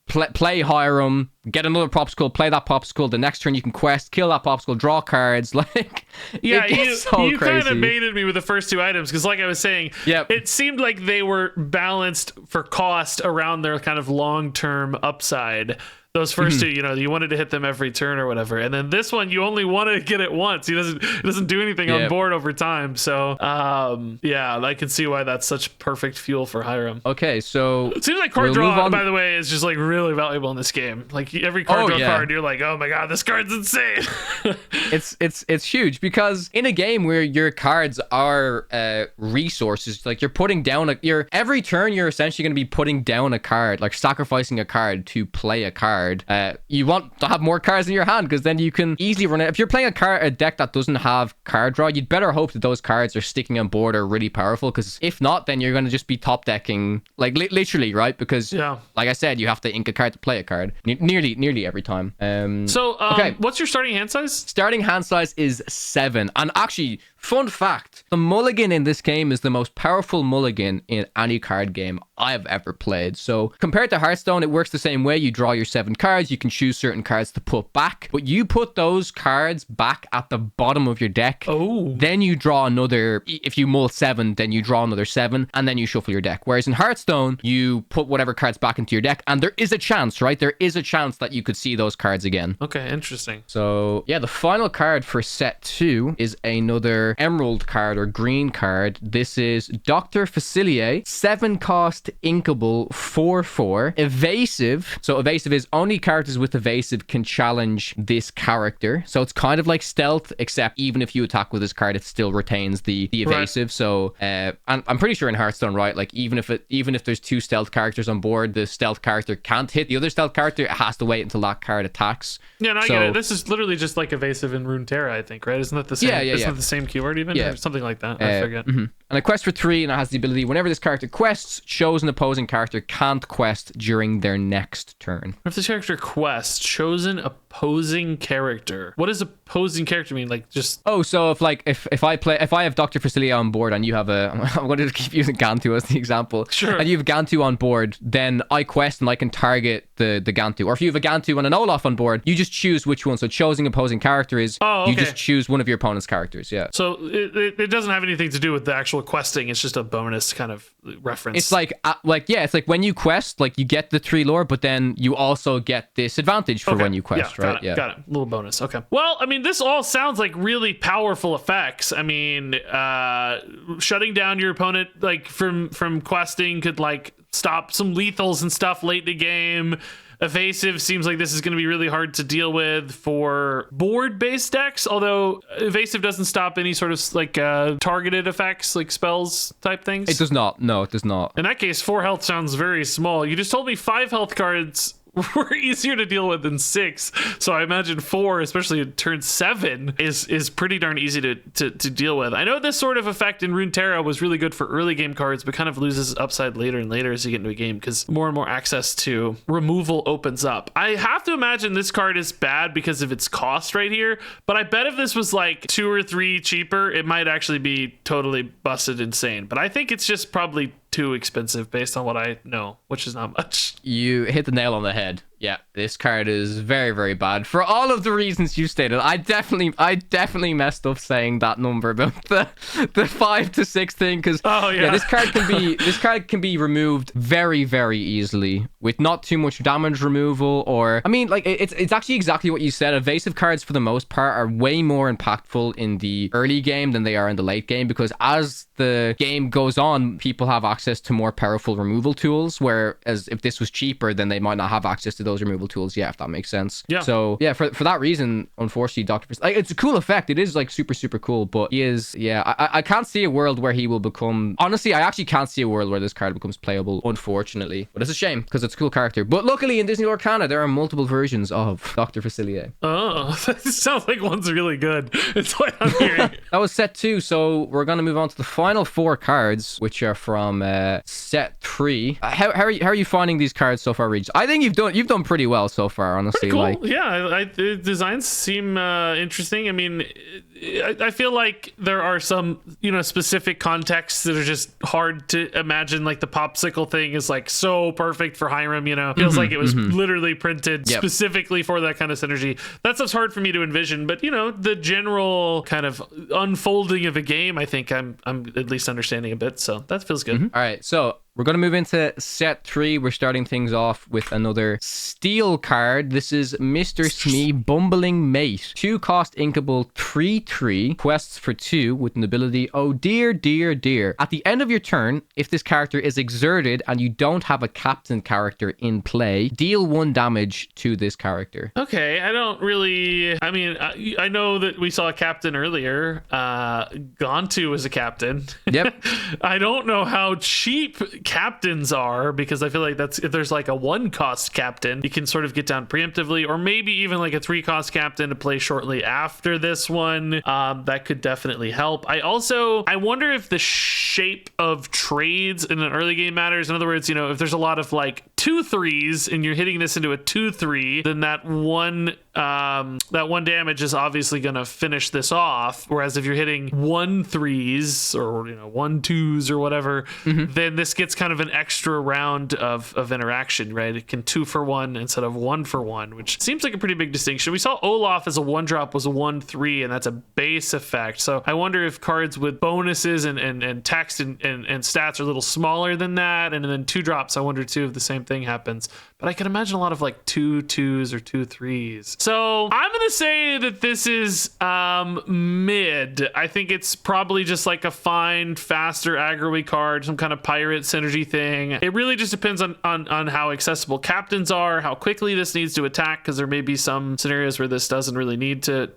play Hiram, get another Popsicle, play that Popsicle. The next turn you can quest, kill that Popsicle, draw cards. Like, yeah, it gets so you crazy. kind of baited me with the first 2 items because, like I was saying, it seemed like they were balanced for cost around their kind of long-term upside. Those first 2, you wanted to hit them every turn or whatever, and then this one you only want to get it once. He doesn't do anything on board over time. So I can see why that's such perfect fuel for Hiram. Okay, so it seems like card draw, by the way, is just like really valuable in this game. Like every card draw card, you're like, oh my god, this card's insane. it's huge because in a game where your cards are resources, like you're putting down every turn you're essentially going to be putting down a card, like sacrificing a card to play a card. You want to have more cards in your hand because then you can easily run it. If you're playing a deck that doesn't have card draw, you'd better hope that those cards are sticking on board or really powerful, because if not, then you're going to just be top decking, like literally, right? Because like I said, you have to ink a card to play a card nearly every time. What's your starting hand size? Starting hand size is 7, and actually, fun fact, the mulligan in this game is the most powerful mulligan in any card game I have ever played. So compared to Hearthstone, it works the same way. You draw your 7 cards, you can choose certain cards to put back, but you put those cards back at the bottom of your deck. Then you draw another. If you mull 7, then you draw another 7, and then you shuffle your deck. Whereas in Hearthstone, you put whatever cards back into your deck, and there is a chance, right? There is a chance that you could see those cards again. Okay, interesting. So yeah, the final card for set 2 is another emerald card or green card. This is Dr. Facilier, 7-cost inkable 4/4 evasive. So evasive is only characters with evasive can challenge this character. So it's kind of like stealth, except even if you attack with this card, it still retains the evasive. Right. So and I'm pretty sure in Hearthstone, right, like even if there's 2 stealth characters on board, the stealth character can't hit the other stealth character. It has to wait until that card attacks. Yeah, no, I get it. This is literally just like evasive in Runeterra, I think, right? Isn't that the same? Isn't that the same keyword even? Or something like that. I forget. And a quest for 3, and it has the ability, whenever this character quests, chosen opposing character can't quest during their next turn. If this character quests, chosen opposing character. What does opposing character mean? Like just so if I have Dr. Facilier on board and you have I'm going to keep using Gantu as the example. Sure. And you have Gantu on board, then I quest and I can target the Gantu. Or if you have a Gantu and an Olaf on board, you just choose which one. So choosing opposing character is you just choose one of your opponent's characters. Yeah. So it doesn't have anything to do with the actual questing. It's just a bonus kind of reference. It's it's like when you quest, like you get the 3 lore, but then you also get this advantage for when you quest, right? Got it. Little bonus. Okay. Well, I mean, this all sounds like really powerful effects. I mean, shutting down your opponent like from questing could like stop some lethals and stuff late in the game. Evasive seems like this is going to be really hard to deal with for board-based decks, although evasive doesn't stop any sort of like targeted effects, like spells type things. It does not. No, it does not. In that case, 4 health sounds very small. You just told me 5 health cards were easier to deal with than 6, so I imagine 4, especially in turn 7, is pretty darn easy to deal with. I know this sort of effect in Runeterra was really good for early game cards, but kind of loses upside later and later as you get into a game because more and more access to removal opens up. I have to imagine this card is bad because of its cost right here, but I bet if this was like 2 or 3 cheaper, it might actually be totally busted insane. But I think it's just probably too expensive based on what I know, which is not much. You hit the nail on the head. Yeah, this card is very, very bad for all of the reasons you stated. I definitely messed up saying that number about the 5 to 6 thing, because this card can be removed very, very easily with not too much damage removal. Or I mean, like, it's actually exactly what you said. Evasive cards for the most part are way more impactful in the early game than they are in the late game, because as the game goes on, people have access to more powerful removal tools, whereas if this was cheaper, then they might not have access to those removal tools. Yeah, if that makes sense. Yeah. So yeah, for that reason, unfortunately, like, it's a cool effect. It is like super, super cool, but he is, I can't see a world where he will become, honestly, I actually can't see a world where this card becomes playable, unfortunately. But it's a shame, because it's a cool character. But luckily in Disney Lorcana, there are multiple versions of Dr. Facilier. Oh, that sounds like one's really good. It's what I'm hearing. That was set 2, so we're going to move on to the final 4 cards, which are from set 3. How are you finding these cards so far, Regis? I think you've done pretty well so far, honestly. Pretty cool. Like, yeah, the designs seem interesting. I mean, I feel like there are some, specific contexts that are just hard to imagine. Like the popsicle thing is like so perfect for Hiram, feels like it was literally printed specifically for that kind of synergy. That stuff's hard for me to envision, but the general kind of unfolding of a game, I think I'm at least understanding a bit. So that feels good. All right, so we're going to move into set 3. We're starting things off with another steel card. This is Mr. Smee, Bumbling Mate. 2 cost inkable, 3/3. Quests for 2 with an ability, oh dear, dear, dear. At the end of your turn, if this character is exerted and you don't have a captain character in play, deal 1 damage to this character. Okay, I know that we saw a captain earlier. Gantu was a captain. Yep. I don't know how cheap captains are, because I feel like if there's like a 1 cost captain, you can sort of get down preemptively, or maybe even like a 3 cost captain to play shortly after this one. That could definitely help. I wonder if the shape of trades in an early game matters. In other words, if there's a lot of like 2/3s and you're hitting this into a 2/3, then that one damage is obviously going to finish this off. Whereas if you're hitting 1/3s or 1/2s or whatever, then this gets kind of an extra round of interaction, right? It can 2 for 1 instead of 1 for 1, which seems like a pretty big distinction. We saw Olaf as a 1-drop was a 1/3, and that's a base effect. So I wonder if cards with bonuses and text and stats are a little smaller than that, and then 2-drops, I wonder too if the same thing happens. But I can imagine a lot of like 2/2s or 2/3s. So I'm gonna say that this is mid. I think it's probably just like a fine, faster aggro-y card, some kind of pirate synergy thing. It really just depends on how accessible captains are, how quickly this needs to attack, because there may be some scenarios where this doesn't really need to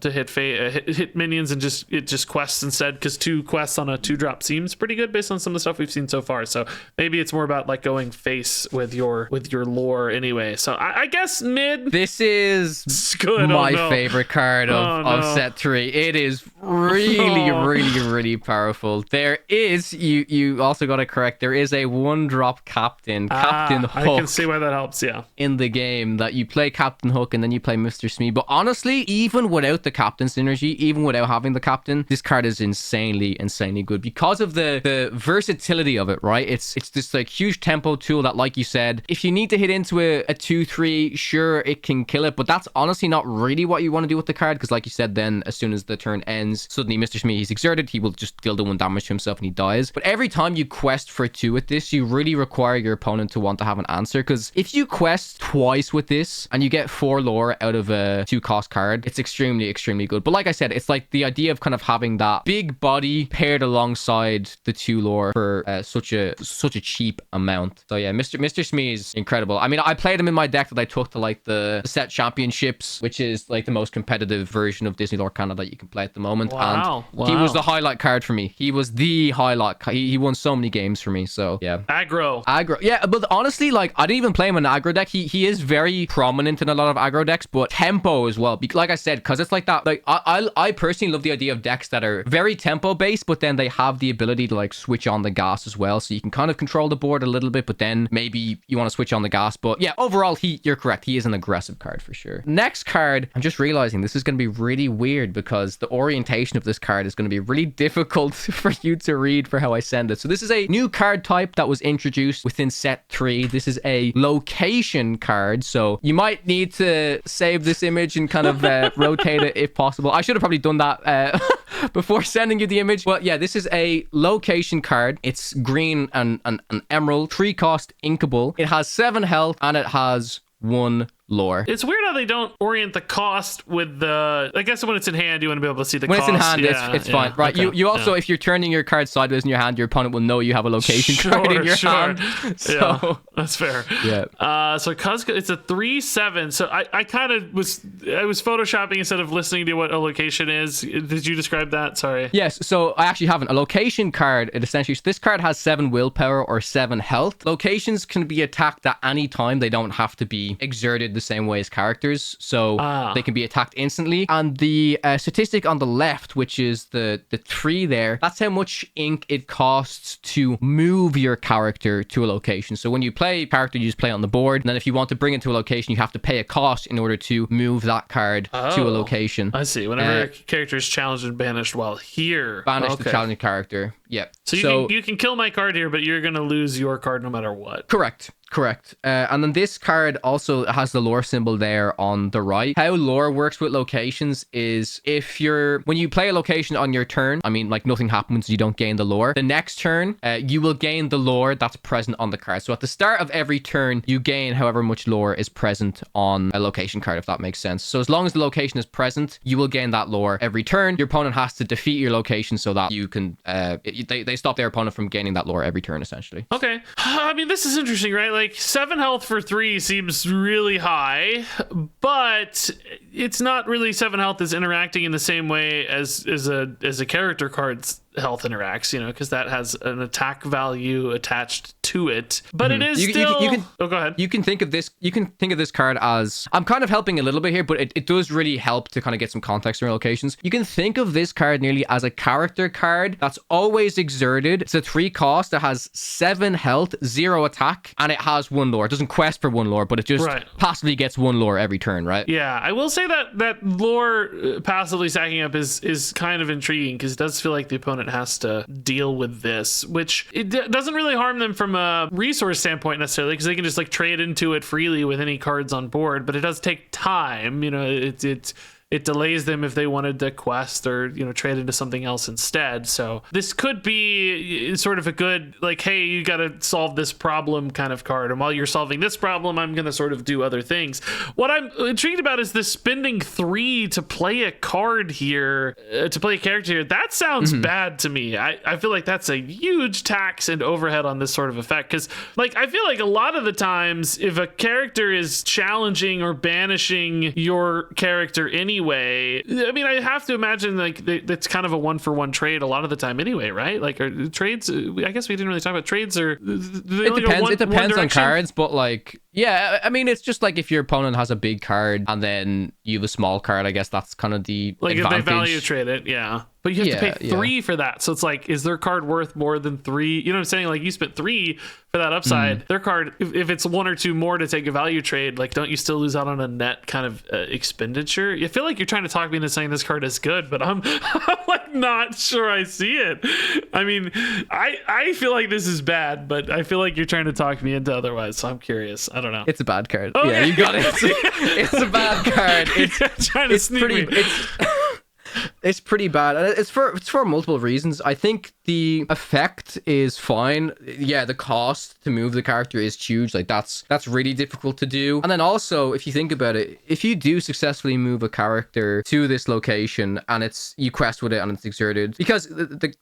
hit minions, and it just quests instead, because 2 quests on a 2-drop seems pretty good based on some of the stuff we've seen so far. So maybe it's more about like going face with your lore anyway. So I guess mid. This is good. My favorite card of set 3. It is really, really powerful. There is, you also got to correct, there is a 1-drop Captain Hook. I can see why that helps, yeah. In the game that you play Captain Hook and then you play Mr. Smee. But honestly, even without the Captain synergy, even without having the Captain, this card is insanely good because of the versatility of it, right? It's this like huge tempo tool that, like you said, if you need to hit into a 2/3, sure, it can kill it, but that's honestly not really what you want to do with the card, because like you said, then as soon as the turn ends, suddenly Mr. Smee, he's exerted, he will just deal the 1 damage to himself and he dies. But every time you quest for 2 with this, you really require your opponent to want to have an answer, because if you quest twice with this and you get 4 lore out of a 2-cost card, it's extremely good. But like I said, it's like the idea of kind of having that big body paired alongside the 2 lore for such a cheap amount. So yeah, Mr. Smee is incredible. I mean, I played him in my deck that I took to like the set championships, which is like the most competitive version of Disney Lorcana that you can play at the moment. Wow. He was the highlight card for me. He was the highlight. He won so many games for me. So yeah. Aggro. Yeah, but honestly, like, I didn't even play him in an aggro deck. He is very prominent in a lot of aggro decks, but tempo as well. Like I said, because it's like that. Like I personally love the idea of decks that are very tempo based, but then they have the ability to like switch on the gas as well. So you can kind of control the board a little bit, but then maybe you want to switch on the gas. But yeah, overall, you're correct. He is an aggressive card for sure. character. Next card, I'm just realizing this is going to be really weird because the orientation of this card is going to be really difficult for you to read for how I send it. So this is a new card type that was introduced within set 3. This is a location card. So you might need to save this image and kind of rotate it if possible. I should have probably done that before sending you the image. But yeah, this is a location card. It's green and an emerald, 3 cost, inkable. It has 7 health and it has 1 lore. It's weird how they don't orient the cost with the... I guess when it's in hand, you want to be able to see the cost. When it's in hand, it's fine. Right, okay. You also, if you're turning your card sideways in your hand, your opponent will know you have a location card in your hand. So, yeah, that's fair. Yeah. So Kuzco, it's a 3/7. So I kind of was photoshopping instead of listening to what a location is. Did you describe that? Sorry. Yes, so I actually haven't. A location card, it essentially... So this card has 7 willpower or 7 health. Locations can be attacked at any time. They don't have to be exerted the same way as characters, so they can be attacked instantly. And the statistic on the left, which is the 3 there, that's how much ink it costs to move your character to a location. So when you play character, you just play on the board, and then if you want to bring it to a location, you have to pay a cost in order to move that card to a location. I see. Whenever a character is challenged and banished while here. Banished the challenging character. Yeah. So you can kill my card here, but you're going to lose your card no matter what. Correct. And then this card also has the lore symbol there on the right. How lore works with locations is when you play a location on your turn, I mean, like, nothing happens, you don't gain the lore. The next turn, you will gain the lore that's present on the card. So at the start of every turn, you gain however much lore is present on a location card, if that makes sense. So as long as the location is present, you will gain that lore every turn. Your opponent has to defeat your location so that you can, they stop their opponent from gaining that lore every turn, essentially. Okay. I mean, this is interesting, right? Like, 7 health for 3 seems really high, but it's not really 7 health is interacting in the same way as a character card's health interacts, because that has an attack value attached to it. But it is still... go ahead. You can think of this card as... I'm kind of helping a little bit here, but it does really help to kind of get some context around locations. You can think of this card nearly as a character card that's always exerted. It's a 3 cost. It has 7 health, 0 attack, and it has 1 lore. It doesn't quest for 1 lore, but it just passively gets 1 lore every turn, right? Yeah, I will say that lore passively stacking up is kind of intriguing, because it does feel like the opponent has to deal with this, which it doesn't really harm them from a resource standpoint necessarily, because they can just like trade into it freely with any cards on board, but it does take time. It delays them if they wanted to quest or, trade into something else instead. So this could be sort of a good, like, hey, you got to solve this problem kind of card. And while you're solving this problem, I'm going to sort of do other things. What I'm intrigued about is this spending 3 to play a card here, to play a character here. That sounds bad to me. I feel like that's a huge tax and overhead on this sort of effect. Because, like, I feel like a lot of the times, if a character is challenging or banishing your character anyway, I mean, I have to imagine like it's kind of a 1-for-1 trade a lot of the time anyway, right? Like, trades, I guess we didn't really talk about trades, or it depends on cards, but like, yeah, I mean, it's just like if your opponent has a big card and then you have a small card, I guess that's kind of the advantage. If they value trade it, yeah. But you have to pay 3 for that. So it's like, is their card worth more than 3? You know what I'm saying? Like, you spent 3 for that upside. Their card, if it's 1 or 2 more to take a value trade, like, don't you still lose out on a net kind of expenditure? I feel like you're trying to talk me into saying this card is good, but I'm like not sure I see it. I mean, I feel like this is bad, but I feel like you're trying to talk me into otherwise. So I'm curious. I don't know. It's a bad card. Oh, yeah, you got it. It's a bad card. It's trying to sneak me. It's pretty bad. It's for multiple reasons. I think the effect is fine. Yeah, the cost to move the character is huge. Like, that's really difficult to do. And then also, if you think about it, if you do successfully move a character to this location and you quest with it and it's exerted, because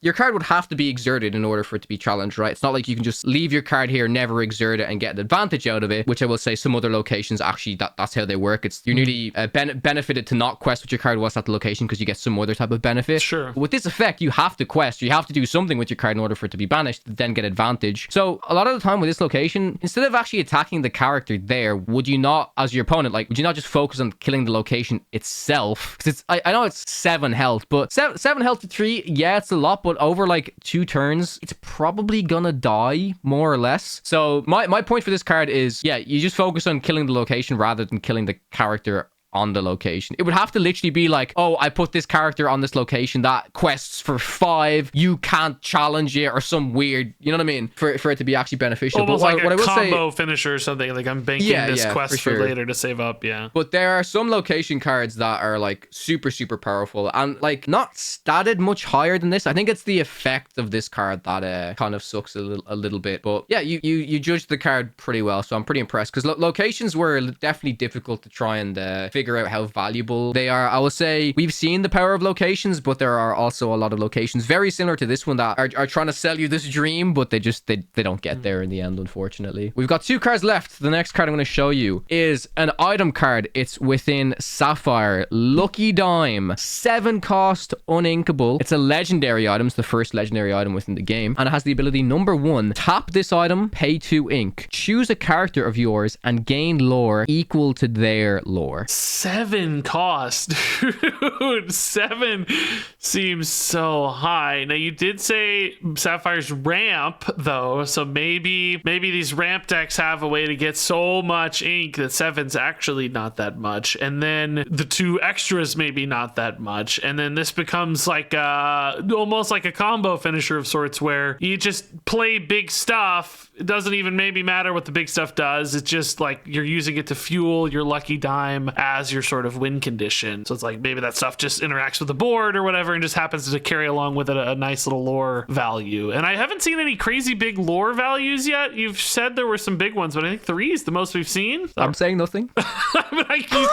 your card would have to be exerted in order for it to be challenged, right? It's not like you can just leave your card here, never exert it, and get an advantage out of it, which I will say some other locations actually that's how they work. You're nearly benefited to not quest with your card whilst at the location because you get some other type of benefit. Sure. With this effect, you have to quest. You have to do something with your card in order for it to be banished to then get advantage. So a lot of the time with this location, instead of actually attacking the character there, would you not, as your opponent, like, would you not just focus on killing the location itself? Because I know it's 7 health, but 7 health to 3, yeah, it's a lot, but over like 2 turns, it's probably gonna die, more or less. So my point for this card is, yeah, you just focus on killing the location rather than killing the character on the location. It would have to literally be like, oh, I put this character on this location that quests for 5, you can't challenge it, or some weird, you know what I mean, for it to be actually beneficial. Almost but like what a I will combo finisher or something, like I'm banking this quest for later to save up. But there are some location cards that are like super powerful and like not statted much higher than this. I think it's the effect of this card that kind of sucks a little bit. But yeah, you judged the card pretty well, so I'm pretty impressed, because locations were definitely difficult to try and figure out how valuable they are. I will say we've seen the power of locations, but there are also a lot of locations very similar to this one that are trying to sell you this dream, but they don't get there in the end, unfortunately. We've got 2 cards left. The next card I'm going to show you is an item card. It's within Sapphire. Lucky Dime. 7 cost, uninkable. It's a legendary item. It's the first legendary item within the game, and it has the ability, number 1, tap this item, pay 2 ink. Choose a character of yours and gain lore equal to their lore. 7 cost. Dude, 7 seems so high. Now, you did say Sapphire's ramp, though, so maybe these ramp decks have a way to get so much ink that 7's actually not that much, and then the 2 extras maybe not that much, and then this becomes like almost like a combo finisher of sorts, where you just play big stuff. It doesn't even maybe matter what the big stuff does. It's just like you're using it to fuel your lucky dime as your sort of win condition. So it's like maybe that stuff just interacts with the board or whatever and just happens to carry along with it a nice little lore value. And I haven't seen any crazy big lore values yet. You've said there were some big ones, but I think 3 is the most we've seen. I'm saying nothing.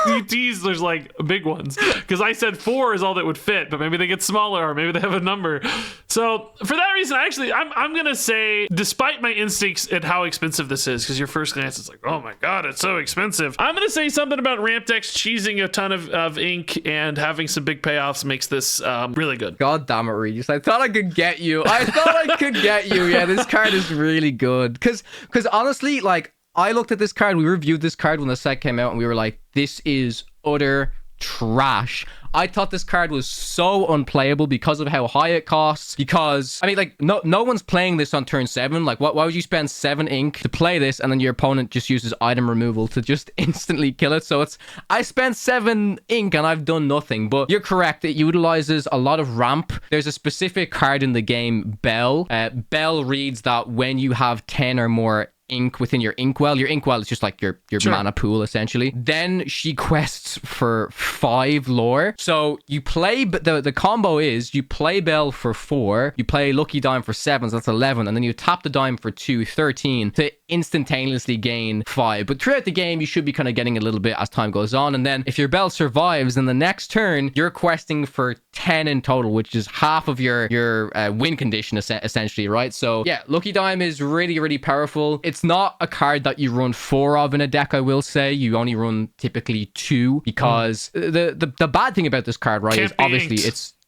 You tease there's like big ones, because I said 4 is all that would fit, but maybe they get smaller or maybe they have a number. So for that reason, I'm gonna say, despite my instincts at how expensive this is, because your first glance is like, oh my god, it's so expensive, I'm gonna say something about ramp decks cheesing a ton of ink and having some big payoffs makes this really good. God damn it, Regis. I thought I could get you. Yeah, this card is really good. Because honestly, like, I looked at this card, we reviewed this card when the set came out, and we were like, this is utter trash. I thought this card was so unplayable because of how high it costs. Because, I mean, like, no one's playing this on turn 7. Like, why would you spend 7 ink to play this, and then your opponent just uses item removal to just instantly kill it? So I spent 7 ink and I've done nothing. But you're correct, it utilizes a lot of ramp. There's a specific card in the game, Bell. Bell reads that when you have 10 or more ink within your inkwell is just like your sure. mana pool, essentially. Then she quests for 5 lore. So you play, the combo is you play Bell for 4, you play Lucky Dime for 7, so that's 11, and then you tap the dime for 2, 13, to instantaneously gain 5. But throughout the game, you should be kind of getting a little bit as time goes on, and then if your Bell survives, then the next turn you're questing for 10 in total, which is half of your win condition, essentially, right? So yeah, Lucky Dime is really powerful. It's not a card that you run 4 of in a deck, I will say. You only run typically 2, because the bad thing about this card, right, is obviously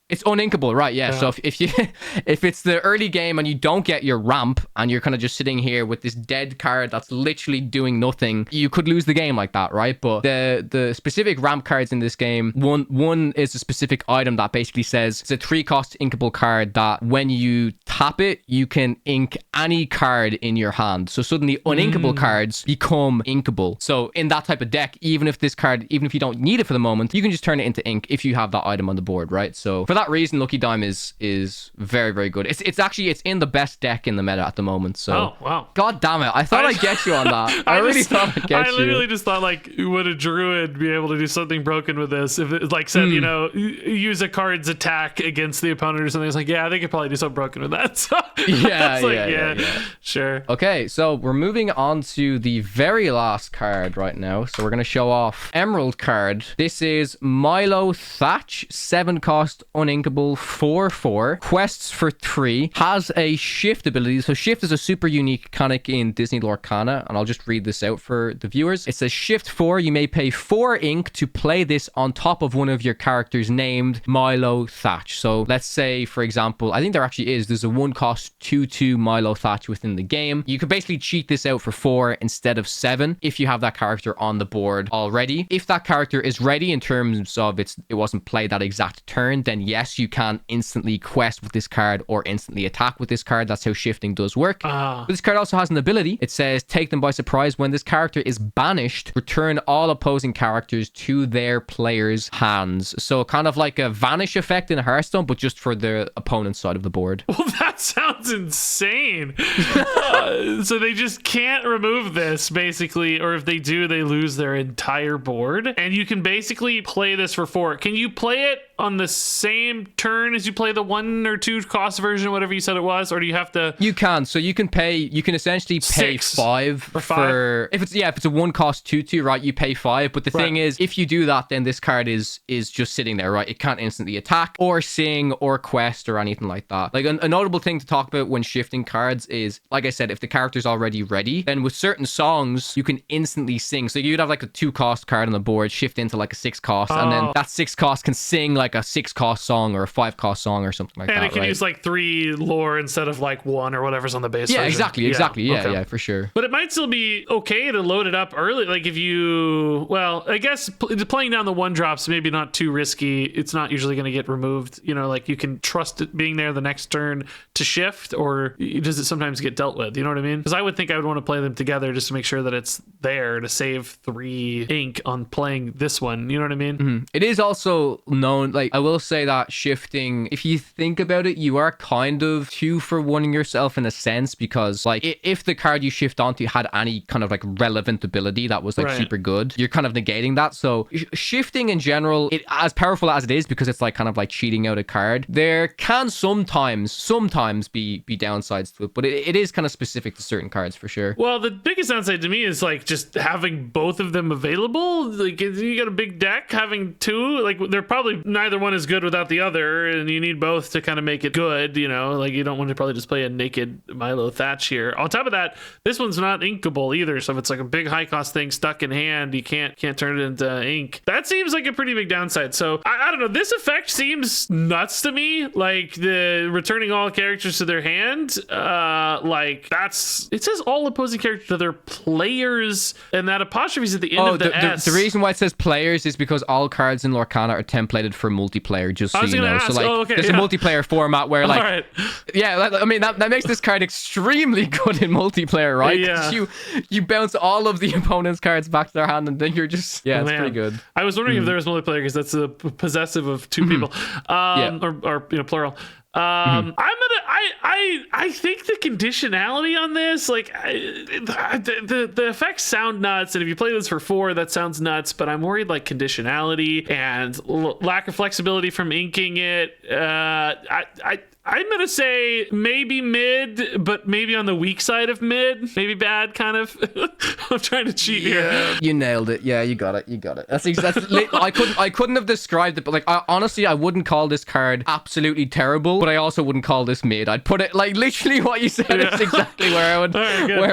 it's uninkable, right? Yeah. So if it's the early game and you don't get your ramp and you're kind of just sitting here with this dead card that's literally doing nothing, you could lose the game like that, right? But the specific ramp cards in this game, one is a specific item that basically says it's a 3 cost inkable card that when you tap it, you can ink any card in your hand. So suddenly uninkable cards become inkable. So in that type of deck, even if you don't need it for the moment, you can just turn it into ink if you have that item on the board, right? So for that reason, Lucky Dime is very good. It's in the best deck in the meta at the moment. So oh wow, god damn it, I thought I'd get you on that. I really thought I'd get you. I literally just thought, like, would a druid be able to do something broken with this? If it like said, you know, use a card's attack against the opponent or something, it's like, yeah, they could probably do something broken with that. So yeah, sure. Okay, so we're moving on to the very last card right now. So we're gonna show off Emerald card. This is Milo Thatch, 7 cost, uninkable, 4/4, quests for 3, has a shift ability. So shift is a super unique mechanic in Disney Lorcana, and I'll just read this out for the viewers. It says shift 4, you may pay 4 ink to play this on top of one of your characters named Milo Thatch. So let's say, for example, I think there's a 1 cost 2/2 Milo Thatch within the game. You could basically cheat this out for 4 instead of 7 if you have that character on the board already. If that character is ready in terms of it wasn't played that exact turn, then yes, you can instantly quest with this card or instantly attack with this card. That's how shifting does work. But this card also has an ability. It says, take them by surprise. When this character is banished, return all opposing characters to their player's hands. So kind of like a vanish effect in Hearthstone, but just for the opponent's side of the board. Well, that sounds insane. So they just can't remove this, basically, or if they do, they lose their entire board. And you can basically play this for 4. Can you play it on the same turn as you play the 1 or 2 cost version, whatever you said it was, or do you have to? You can. So you can essentially pay 5 for if it's a 1 cost 2/2, right? You pay 5. But the thing is, if you do that, then this card is just sitting there, right? It can't instantly attack or sing or quest or anything like that. Like a notable thing to talk about when shifting cards is, like I said, if the character's already ready, then with certain songs you can instantly sing. So you'd have like a 2 cost card on the board, shift into like a 6 cost, and then that 6 cost can sing like a 6 cost song or a 5 cost song or something like that. And it can use like 3 lore instead of like 1 or whatever's on the base. Yeah, version. exactly. Yeah, for sure. But it might still be okay to load it up early. Like if you, well, I guess playing down the 1 drops maybe not too risky. It's not usually going to get removed. You know, like you can trust it being there the next turn to shift, or does it sometimes get dealt with? You know what I mean? Because I would think I would want to play them together just to make sure that it's there to save 3 ink on playing this one. You know what I mean? Mm-hmm. It is also known, like I will say that shifting, if you think about it, you are kind of 2 for 1ing yourself in a sense, because like if the card you shift onto had any kind of like relevant ability that was like super good, you're kind of negating that. So shifting in general, it as powerful as it is, because it's like kind of like cheating out a card, there can sometimes be downsides to it, but it is kind of specific to certain cards for sure. Well, the biggest downside to me is like just having both of them available. Like you got a big deck, having 2, like they're probably neither one is good without the other, and you need both to kind of make it good. You know, like you don't want to probably just play a naked Milo Thatch here. On top of that, this one's not inkable either, so if it's like a big high cost thing stuck in hand, you can't turn it into ink. That seems like a pretty big downside. So I don't know, this effect seems nuts to me. Like the returning all characters to their hand, like that's, it says all opposing characters to their players, and that apostrophe is at the end of the S. The reason why it says players is because all cards in Lorcana are templated for multiplayer, just so you know. Ask. So like there's a multiplayer format where like I mean that makes this card extremely good in multiplayer, right? Yeah. You bounce all of the opponent's cards back to their hand, and then you're just it's pretty good. I was wondering if there was multiplayer, because that's a possessive of 2 people, or you know, plural. I think the conditionality on this, like the effects sound nuts, and if you play this for 4, that sounds nuts. But I'm worried like conditionality and lack of flexibility from inking it. I'm going to say maybe mid, but maybe on the weak side of mid. Maybe bad, kind of. I'm trying to cheat here. You nailed it. Yeah, you got it. I couldn't have described it, but like honestly, I wouldn't call this card absolutely terrible, but I also wouldn't call this mid. I'd put it like literally what you said is exactly where I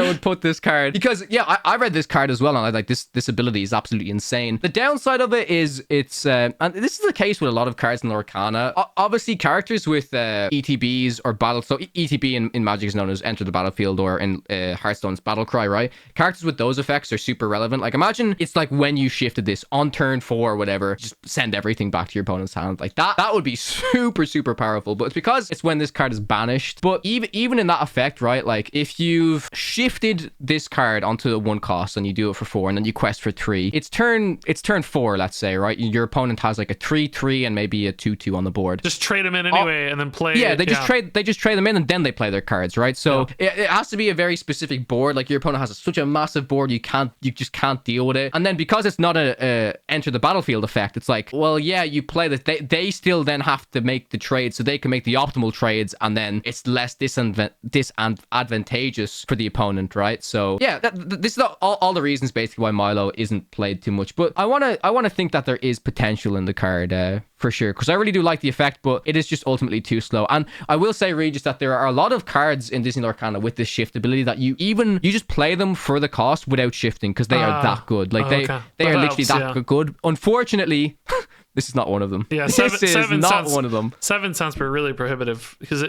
would put this card. Because I read this card as well, and I like this ability is absolutely insane. The downside of it is it's and this is the case with a lot of cards in Lorcana. Obviously, characters with ETBs or battle, so ETB in Magic is known as enter the battlefield, or in Hearthstone's battle cry, right? Characters with those effects are super relevant. Like imagine it's like when you shifted this on turn 4 or whatever, just send everything back to your opponent's hand. Like that would be super powerful. But it's because it's when this card is banished. But even in that effect, right? Like if you've shifted this card onto a 1 cost and you do it for 4 and then you quest for 3, it's turn 4, let's say, right? Your opponent has like a 3/3 and maybe a 2/2 on the board. Just trade them in anyway and then play. Yeah, they just trade them in, and then they play their cards, right? So it has to be a very specific board. Like your opponent has such a massive board, you just can't deal with it. And then because it's not a enter the battlefield effect, it's like, well, yeah, you play that. They still then have to make the trade, so they can make the optimal trades, and then it's less disadvantageous for the opponent, right? So yeah, this is all the reasons basically why Milo isn't played too much. But I want to think that there is potential in the card for sure, because I really do like the effect, but it is just ultimately too slow. And I will say, Regis, that there are a lot of cards in Disney Lorcana with this shift ability that you just play them for the cost without shifting, because they are that good. Like they are literally that good. Unfortunately, This is not one of them. Yeah, this seven is not sounds, one of them. 7 sounds really prohibitive because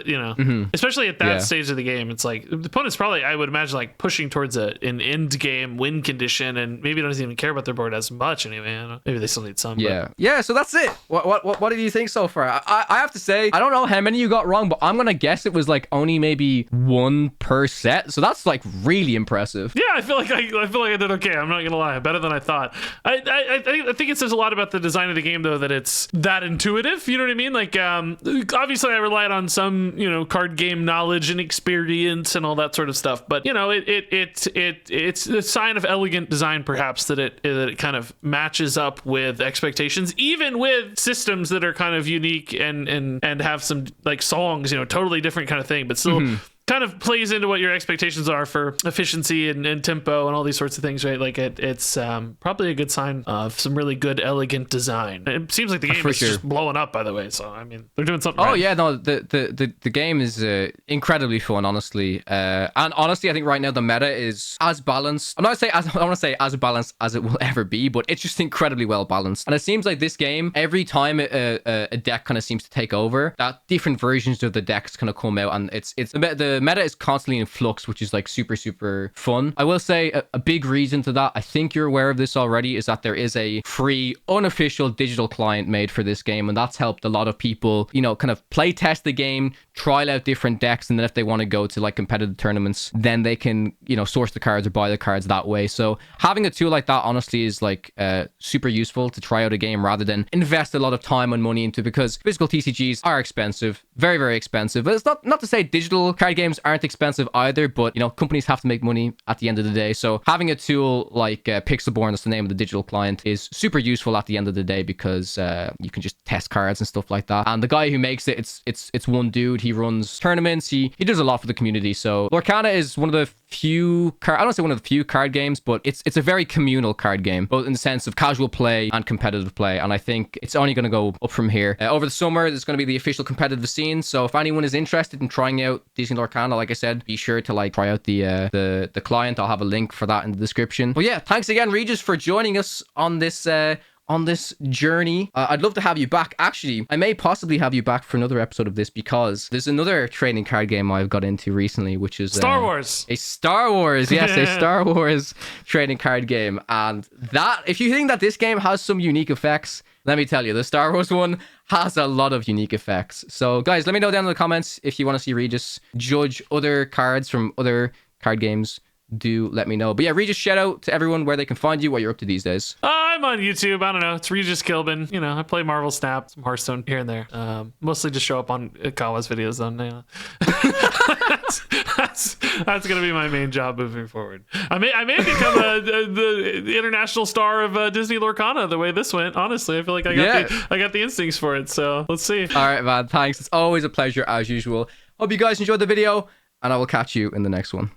especially at that stage of the game, it's like the opponent's probably, I would imagine, like pushing towards an end game win condition, and maybe don't even care about their board as much anyway. I don't know. Maybe they still need some. Yeah. So that's it. What do you think so far? I have to say, I don't know how many you got wrong, but I'm gonna guess it was like only maybe 1 per set. So that's like really impressive. Yeah, I feel like I did okay. I'm not gonna lie, better than I thought. I think it says a lot about the design of the game, though, that it's that intuitive. You know what I mean? Like, obviously, I relied on some, card game knowledge and experience and all that sort of stuff. But it's a sign of elegant design, perhaps, that it kind of matches up with expectations, even with systems that are kind of unique and have some like songs, totally different kind of thing, but still. Kind of plays into what your expectations are for efficiency and tempo and all these sorts of things, right? Like it's probably a good sign of some really good, elegant design. It seems like the game is just blowing up, by the way. So I mean, they're doing something. Oh right. yeah, no, the game is incredibly fun, honestly. And honestly, I think right now the meta is as balanced. I want to say as balanced as it will ever be, but it's just incredibly well balanced. And it seems like this game, every time a deck kind of seems to take over, that different versions of the decks kind of come out, and the meta is constantly in flux, which is like super fun. I will say a big reason to that, I think you're aware of this already, is that there is a free unofficial digital client made for this game, and that's helped a lot of people kind of play test the game, trial out different decks, and then if they want to go to like competitive tournaments, then they can source the cards or buy the cards that way. So having a tool like that honestly is like super useful to try out a game rather than invest a lot of time and money into, because physical TCGs are expensive, very expensive. But it's not to say digital card games aren't expensive either, but companies have to make money at the end of the day. So having a tool like Pixelborn, that's the name of the digital client, is super useful at the end of the day, because you can just test cards and stuff like that. And the guy who makes it, it's one dude. He runs tournaments. He does a lot for the community. So Lorcana is one of the few I don't say one of the few card games, but it's a very communal card game, both in the sense of casual play and competitive play. And I think it's only going to go up from here. Over the summer, there's going to be the official competitive scene. So if anyone is interested in trying out Disney Lorcana, like I said, be sure to like try out the client. I'll have a link for that in the description. But yeah, thanks again, Regis, for joining us on this journey. I'd love to have you back. Actually, I may possibly have you back for another episode of this, because there's another trading card game I've got into recently, which is Star Wars. A Star Wars, yes, a Star Wars trading card game. And that, if you think that this game has some unique effects, let me tell you, the Star Wars one has a lot of unique effects. So guys, let me know down in the comments if you want to see Regis judge other cards from other card games. Do let me know. But yeah, Regis, shout out to everyone where they can find you, what you're up to these days. I'm on YouTube. I don't know. It's Regis Kilbin. I play Marvel Snap, some Hearthstone here and there. Mostly just show up on Kawa's videos though. That's gonna be my main job moving forward. I may become the international star of Disney Lorcana the way this went. Honestly, I feel like I got the instincts for it. So let's see. All right, man. Thanks. It's always a pleasure as usual. Hope you guys enjoyed the video, and I will catch you in the next one.